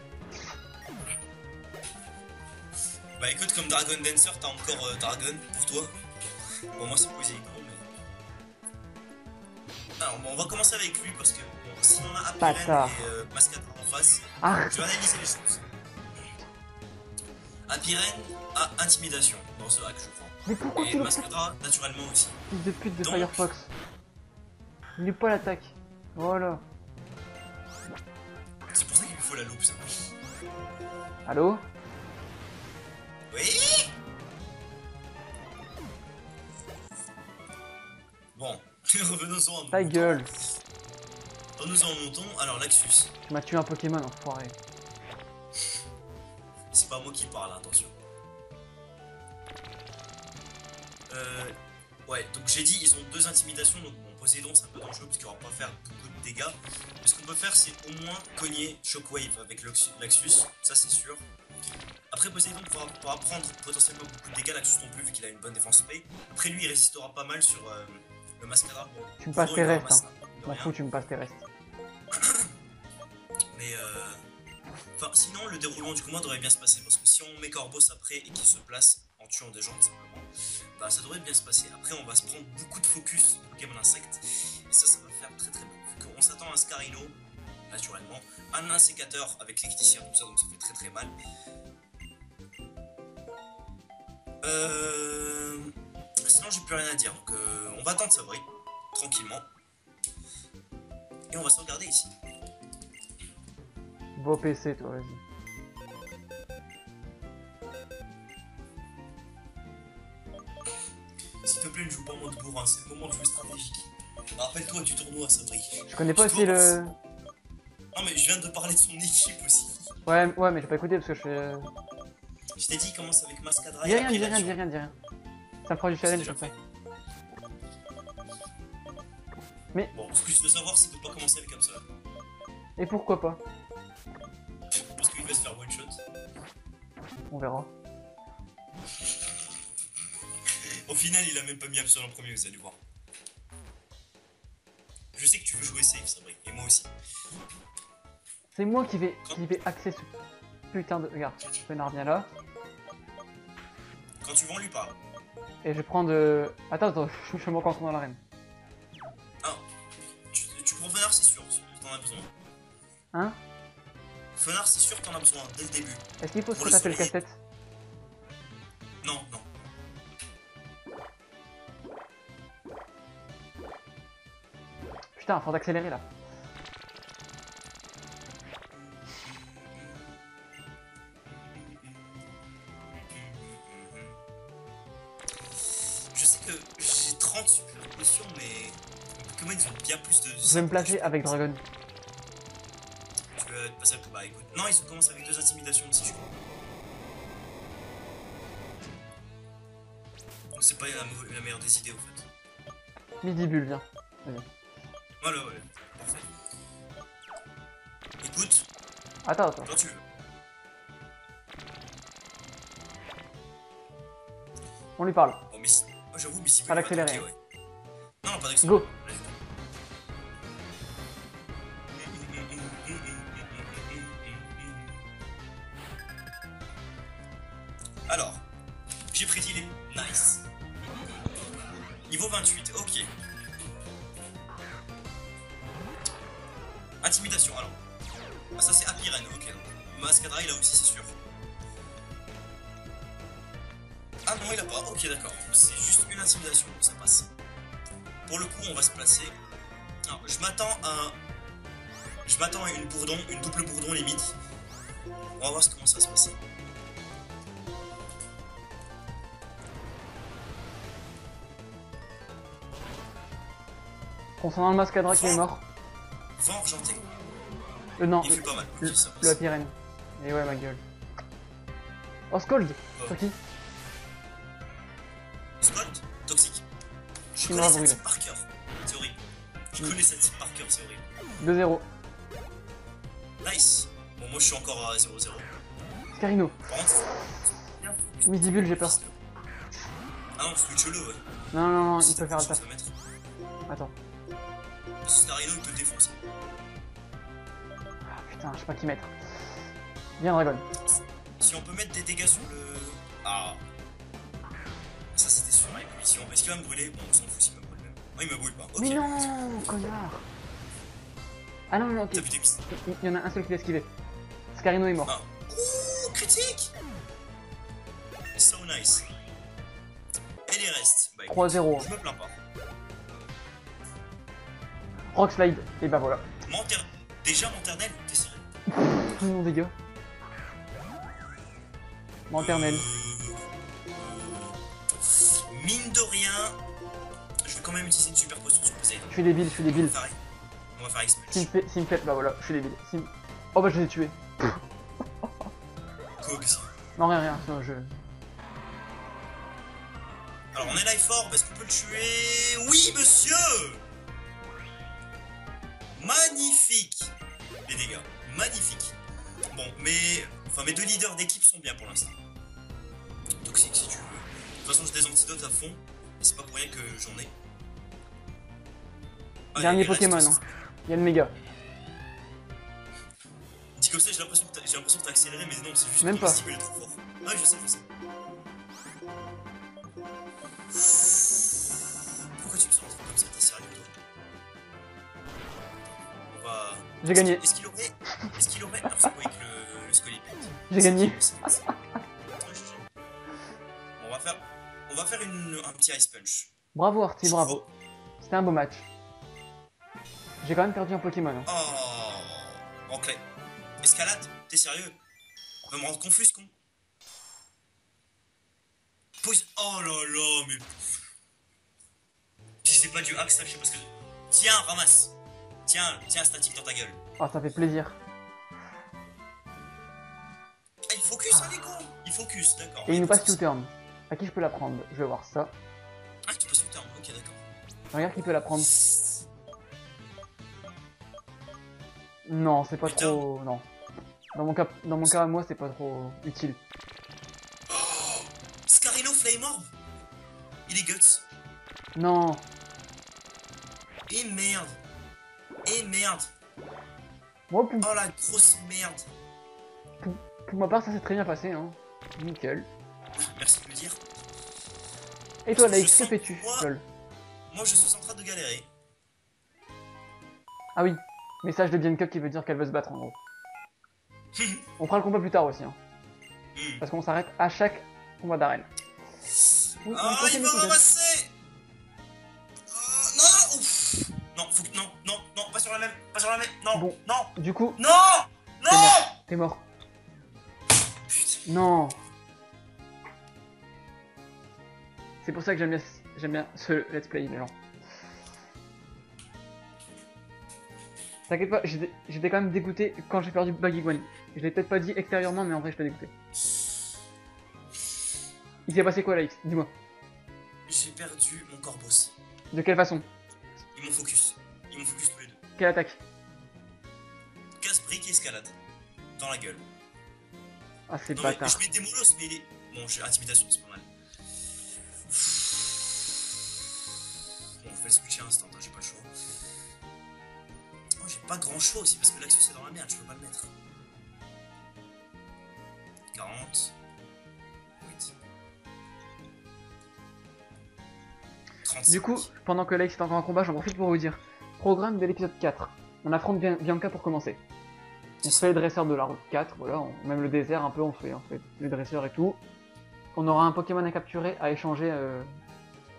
Bah écoute, comme Dragon Dancer, t'as encore Dragon pour toi. Bon, moi c'est Poséidon, mais... Alors bon, on va commencer avec lui parce que bon, si on a Apirène et Mascadra en face, je vais analyser les choses. Apirène a intimidation dans ce hack, je crois. Mais pourquoi et tu Mascadra, naturellement aussi. Fils de pute de Donc... Firefox. Il n'est pas l'attaque. Voilà. C'est pour ça qu'il lui faut la loupe, ça. Allô? Oui. Bon, revenons-en à nous. Ta gueule. Revenons-en à moutons. Alors, Laxus. Tu m'as tué un Pokémon, enfoiré. C'est pas moi qui parle, attention. Ouais, donc j'ai dit, ils ont 2 intimidations, donc bon, Poséidon c'est un peu dangereux parce qu'il va pas faire beaucoup de dégâts. Mais ce qu'on peut faire, c'est au moins cogner Shockwave avec Laxus, ça c'est sûr. Après, Poséidon pourra prendre potentiellement beaucoup de dégâts, Laxus non plus, vu qu'il a une bonne défense pay. Après, lui, il résistera pas mal sur le Mascara. Bon, tu me passes tes restes, hein. M'en fous, tu me passes tes restes. Mais enfin, sinon, le déroulement du combat devrait bien se passer, parce que si on met Corvos après et qu'il se place en tuant des gens, tout simplement, bah ça devrait bien se passer. Après, on va se prendre beaucoup de focus Pokémon insectes, et ça va faire très très bien. Vu qu'on s'attend à un Scarino, naturellement, un insécateur avec l'électricien, tout ça, donc ça fait très très mal. Sinon, j'ai plus rien à dire, donc on va attendre Sabri, tranquillement, et on va se regarder ici. Va au PC, toi, vas-y. S'il te plaît, ne joue pas en mode bourrin, c'est le moment de jouer stratégique. Rappelle-toi du tournoi, Sabri. Je connais pas Tu aussi dois- le... Non, mais je viens de parler de son équipe aussi. Ouais, mais j'ai pas écouté parce que je fais... Je t'ai dit, il commence avec Mascadra Dis et rien, après dis il rien, action. dis rien, dis rien. Ça me fera du C'est challenge déjà comme ça. fait. Mais- Bon, ce que je veux savoir, c'est de pas commencer avec Absol. Et pourquoi pas? Parce qu'il va se faire one shot. On verra. Au final, il a même pas mis Absol en premier, vous allez voir. Je sais que tu veux jouer safe, Sabri, et moi aussi. C'est moi qui vais axer ce putain de... Regarde, Renard vient là. Quand tu vends, lui parle. Et je prends de... Attends, je suis encore dans l'arène. Ah, tu prends Fenard, c'est sûr, t'en as besoin. Hein? Fenard, c'est sûr que t'en as besoin, dès le début. Est-ce qu'il faut se Pour le retaper le soleil. casse-tête? Non, non. Putain, faut d'accélérer là. Je sais que j'ai 30 super potions, mais Pokémon ils ont bien plus de. Je vais me placer avec Dragon. Tu veux te passer à. Bah écoute. Non, ils commencent avec 2 intimidations aussi, je crois. Donc c'est pas la meilleure des idées, au fait. Midibule, viens. Voilà, ouais. Parfait. Écoute, Attends. quand tu veux. On lui parle. Bon, mais si. Moi j'avoue, mais si. Pas d'accélérer. Ouais. Non, pas d'accélérer. Go. Alors, j'ai prédit les. Nice. Niveau 28, ok. Intimidation, alors. Ah, ça c'est Apiren, ok. Donc. Mascadra, il a aussi, c'est sûr. Ah non, il a pas, ok, d'accord. C'est juste une intimidation, donc ça passe. Pour le coup, on va se placer. Alors, je m'attends à une bourdon, une double bourdon limite. On va voir comment ça va se passer. Concernant le Mascadra qui est mort. Vent argenté. Non, Il fait pas mal. le Ok, ça passe. Apirène. Et ouais, ma gueule. Oh, Scold. Sur qui? Scold, toxique. Je Il me connais l'a cette brûlé. type par cœur. C'est horrible. Je connais cette type par cœur, c'est horrible. 2-0. Nice. Bon, moi je suis encore à 0-0. Scarino. Par contre, Midibule, j'ai peur. Ah non, switch-le, ouais. Non, Si il t'as peut faire le quelque chose taf. à mettre. Attends. Starino, il te défonce. Ah, putain, je sais pas qui mettre. Viens, Dragon. Si on peut mettre des dégâts sur le. Ah. Ça c'était sur ébullition. Est-ce qu'il va me brûler? Bon, on s'en fout s'il me brûle même. Non, il me brûle pas. Ok. Mais non, connard. Ah non, ok. T'as vu des pistes? Il y en a un seul qui l'a esquivé. Scarino est mort. Ah. Ouh, critique! So nice. Et les restes? Bah, écoute, 3-0. je me plains pas. Rock Slide. Et bah voilà. Déjà Monternel, t'es sérieux? Non, dégâts. Lanternelle. Mine de rien, je vais quand même utiliser une super potion sur Poseidon. Je suis débile. On va faire expulse. S'il me fait, bah voilà, je suis débile. Oh bah je les ai tués. Cogs. Non, rien, sinon je... Alors on est live fort, est-ce qu'on peut le tuer? Oui monsieur! Magnifique! Les dégâts, magnifique. Bon, mais... Enfin, mes deux leaders d'équipe sont bien pour l'instant. Toxique si tu veux. De toute façon, j'ai des antidotes à fond. Et c'est pas pour rien que j'en ai. Ah, Dernier il reste Pokémon, aussi. hein. Il y a le méga. Dit comme ça, j'ai l'impression que t'as accéléré, mais non, c'est juste Même que pas. le cible est trop fort. Ouais, je sais. Pourquoi tu me sors comme ça? T'es sérieux, toi? On va... J'ai gagné. Est-ce qu'il aurait... Ah, c'est quoi avec le Scolipede? J'ai gagné. On va faire un petit Ice Punch. Bravo Artie, bravo. C'était un beau match. J'ai quand même perdu un Pokémon. Hein. Oh, enclé. Escalade, t'es sérieux? On va me rendre confus, ce con. Oh là là, mais... Si c'est pas du hack, ça, je sais pas ce que... Tiens, ramasse. Tiens, statique dans ta gueule. Ah, ça fait plaisir. Ah, il focus, hein, les cons. Il focus, d'accord. Et il nous passe U-turn. À qui je peux la prendre? Je vais voir ça. Ah, tu passes U-turn, ok, d'accord. Regarde qui peut la prendre. Non, c'est pas trop... Non. Dans mon cas à moi, c'est pas trop utile. Oh, Scarino Flame Orb. Il est guts. Non. Et merde. Et merde. Moi, Oh la grosse merde. pour ma part, ça s'est très bien passé, hein. Nickel. Merci de me dire. Et toi, Laïc, que sens- fais-tu, lol? Moi, je suis en train de galérer. Ah oui, message de Bianca qui veut dire qu'elle veut se battre, en gros. On fera le combat plus tard aussi, hein. Parce qu'on s'arrête à chaque combat d'arène. Oui, Ah, il prochaine va épisode. ramasser. Non, ouf. Non, faut que... Non, pas sur la même, non, Bon. non, Du coup, non, t'es mort. Putain. Non. C'est pour ça que j'aime bien ce let's play, les gens. T'inquiète pas, j'étais quand même dégoûté quand j'ai perdu Baggy Gwen. Je l'ai peut-être pas dit extérieurement, mais en vrai, j'étais dégoûté. Il s'est passé quoi, Laïx? Dis-moi. J'ai perdu mon corboss. De quelle façon? Ils m'ont focus tous les deux. Quelle attaque? Casse-brique et escalade. Dans la gueule. Ah, c'est Non, mais bâtard. je mets des molosses, mais il est... Bon, j'ai intimidation, c'est pas mal. Bon, je vais le switcher instant, hein, j'ai pas le choix. Oh, j'ai pas grand choix aussi, parce que l'action c'est dans la merde, je peux pas le mettre. 40. 8. 35. Du coup, pendant que Laïx est encore en combat, j'en profite pour vous dire. Programme de l'épisode 4. On affronte Bianca pour commencer. On fait les dresseurs de la route 4, voilà, même le désert un peu on fait les dresseurs et tout. On aura un Pokémon à capturer, à échanger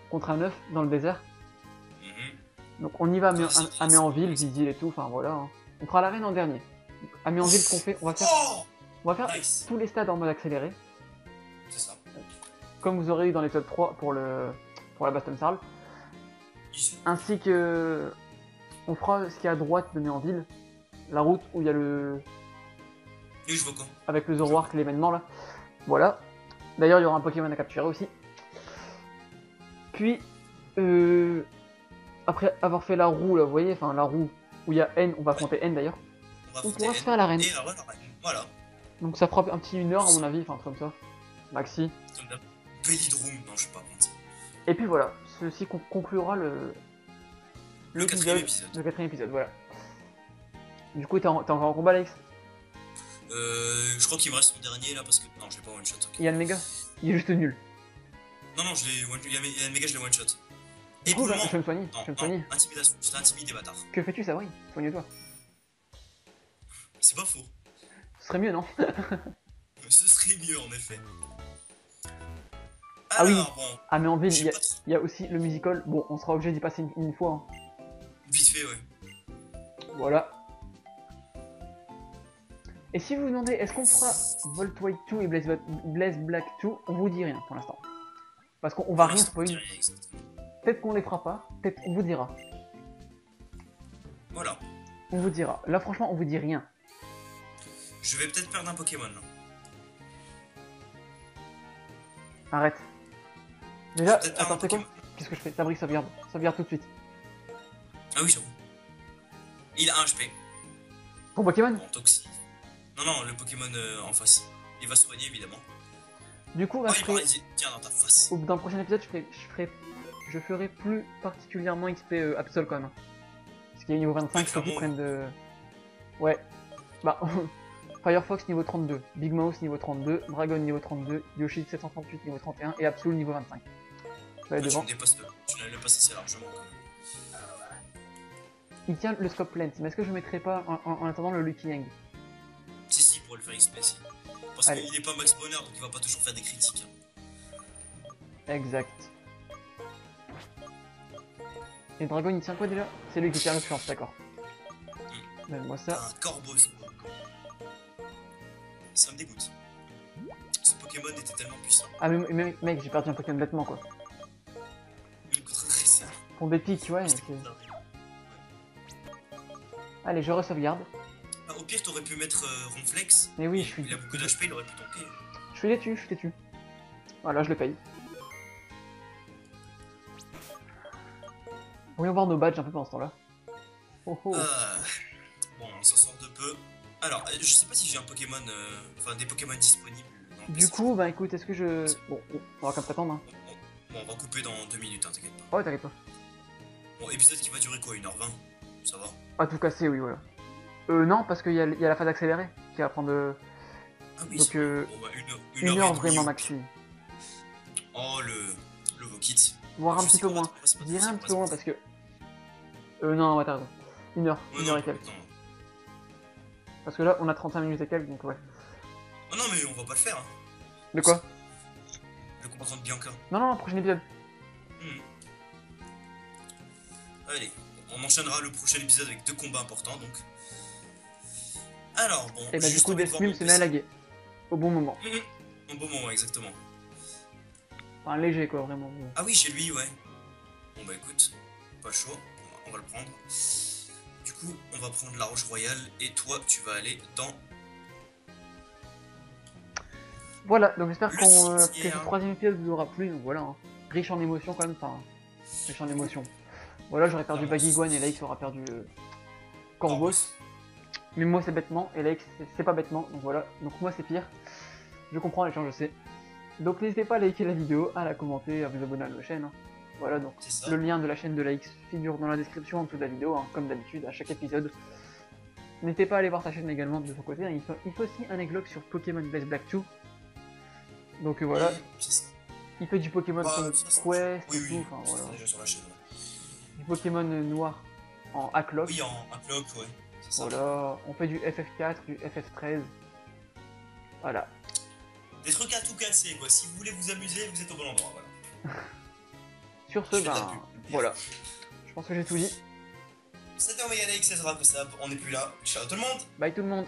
contre un œuf dans le désert. Donc on y va à Méanville, Vizil et tout, enfin voilà. Hein. On fera l'arène en dernier. Donc, à Méanville, ce qu'on fait, on va faire Nice. tous les stades en mode accéléré. C'est ça. Comme vous aurez eu dans l'épisode 3 pour la Baston Sarl. Ainsi que on fera ce qui est à droite de Méanville, la route où il y a le... Et je vois quoi. avec le Zoroark, l'événement là. Voilà. D'ailleurs, il y aura un Pokémon à capturer aussi. Puis, après avoir fait la roue là, vous voyez, enfin la roue où il y a N, on va affronter N d'ailleurs. On pourra se faire l'arène. Et voilà. Donc ça fera un petit 1 heure à mon avis, enfin un truc comme ça. Maxi. Bellydroom, non, je sais pas compte. Et puis voilà, ceci conclura Le quatrième épisode. Le quatrième épisode, voilà. Du coup, t'es encore en combat, Alex? Je crois qu'il me reste mon dernier là parce que. Non, je l'ai pas one shot. Okay. Il y a le méga? Il est juste nul. Non, je l'ai one... il y a le méga, je l'ai one shot. Et pour le moment. Je vais me soigner. Je vais me soigner. Intimidation, je t'ai intimidé, bâtard. Que fais-tu, Sabri? Soigne-toi. C'est pas faux. Ce serait mieux, non? Ce serait mieux en effet. Ah oui, bon, ah mais en ville, il y a aussi le musical. Bon, on sera obligé d'y passer une fois. Hein. Vite fait, ouais. Voilà. Et si vous vous demandez, est-ce qu'on fera Volt White 2 et Blaze Black 2, on vous dit rien pour l'instant. Parce qu'on va rien spoiler. Peut-être qu'on les fera pas, peut-être on vous dira. Voilà. On vous dira. Là, franchement, on vous dit rien. Je vais peut-être perdre un Pokémon là. Arrête. Déjà, attends, c'est quoi? Qu'est-ce que je fais? Sabri, sauvegarde. Sauvegarde tout de suite. Ah oui, j'avoue. Il a 1 HP. Ton Pokémon? Bon, Toxie. Non, le Pokémon en face. Il va soigner évidemment. Du coup, là, tiens dans ta face. Dans le prochain épisode, je ferai plus particulièrement XP Absol quand même. Parce qu'il est niveau 25, faut qu'ils prennent de... Ouais. Bah, Firefox niveau 32, Big Mouse niveau 32, Dragon niveau 32, Yoshi 738 niveau 31 et Absol niveau 25. Ça va être devant. Tu ne le passes assez largement quand même. Il tient le scope lens, mais est-ce que je mettrais pas en attendant le Lucky Yang? Si, pour le faire XP, si. Parce qu'il est pas max bonheur, donc il va pas toujours faire des critiques. Exact. Et Dragon, il tient quoi déjà? C'est lui qui tient le chance, d'accord. Donne-moi ça. Un corbeau. Ça me dégoûte. Ce Pokémon était tellement puissant. Ah mais mec, j'ai perdu un Pokémon bêtement quoi. Contre Dresser. Ton dépique, ouais. Allez, je re-sauvegarde. Ah, au pire, t'aurais pu mettre Ronflex. Mais oui, je suis... Il a beaucoup d'HP, il aurait pu tanker. Je suis têtu, je suis têtu. Voilà, je le paye. Voyons voir nos badges un peu pendant ce temps-là. Oh oh. Bon, on s'en sort de peu. Alors, je sais pas si j'ai un Pokémon, enfin des Pokémon disponibles. Du coup, bah écoute, est-ce que je... Bon, on va comme t'attendre, hein. Bon, on va couper dans 2 minutes, hein, t'inquiète pas. Oh, t'inquiète pas. Bon, épisode qui va durer quoi, 1h20? Ça va? Ah, tout cassé, oui, voilà. Non, parce qu'il y a la phase accélérée qui va prendre... Ah oui, Donc, bon, bah, une heure heure et demie vraiment ou- maxi. Oh, le Vokit. Voire un Je petit sais peu pas, moins. on va se Je battre, dirais on un va petit se peu moins battre. parce que... non, ouais, t'as raison. Une heure Ouais, et non, quelques. attends. Parce que là, on a 35 minutes et quelques, donc ouais. Oh non, mais on va pas le faire, hein. De quoi? Le combattant de Bianca. Non, prochain épisode. Hmm. Allez, on enchaînera le prochain épisode avec 2 combats importants, donc. Alors, bon, Et bah j'ai du juste coup, envie de voir Deathbeam mon se met à PC. laguer. Au bon moment. Un bon moment, exactement. Enfin, léger quoi, vraiment. Ah oui, chez lui, ouais. Bon bah écoute, pas chaud, on va le prendre. Du coup, on va prendre la Roche Royale et toi, tu vas aller dans Voilà, donc j'espère le que ce cimetière. troisième épisode vous aura plu, donc voilà. Hein. Riche en émotions quand même, enfin... Riche en émotions. Voilà, j'aurais perdu Clairement. Baggy Guan et Laix aura perdu Corvos. Mais moi c'est bêtement, et Laix c'est pas bêtement, donc voilà. Donc moi c'est pire. Je comprends les gens, je sais. Donc n'hésitez pas à liker la vidéo, à la commenter, à vous abonner à la chaîne. Hein. Voilà, donc C'est ça. le lien de la chaîne de Laix figure dans la description en dessous de la vidéo, hein, comme d'habitude, à chaque épisode. N'hésitez pas à aller voir sa chaîne également de son côté. Hein. Il fait aussi un églogue sur Pokémon Best Black 2. Donc voilà, C'est ça. il fait du Pokémon Bah, Quest ça, et oui, tout, oui, enfin c'est voilà. déjà sur la chaîne. Ouais. Du Pokémon noir en Hacklock. Oui, en upload, ouais. C'est ça. Voilà, on fait du FF4, du FF13. Voilà. Des trucs à tout casser, quoi. Si vous voulez vous amuser, vous êtes au bon endroit, voilà. Sur ce, Je fais de la ben pub. voilà. Je pense que j'ai tout dit. C'était Omega Lake, c'est ça, on n'est plus là. Ciao tout le monde! Bye tout le monde.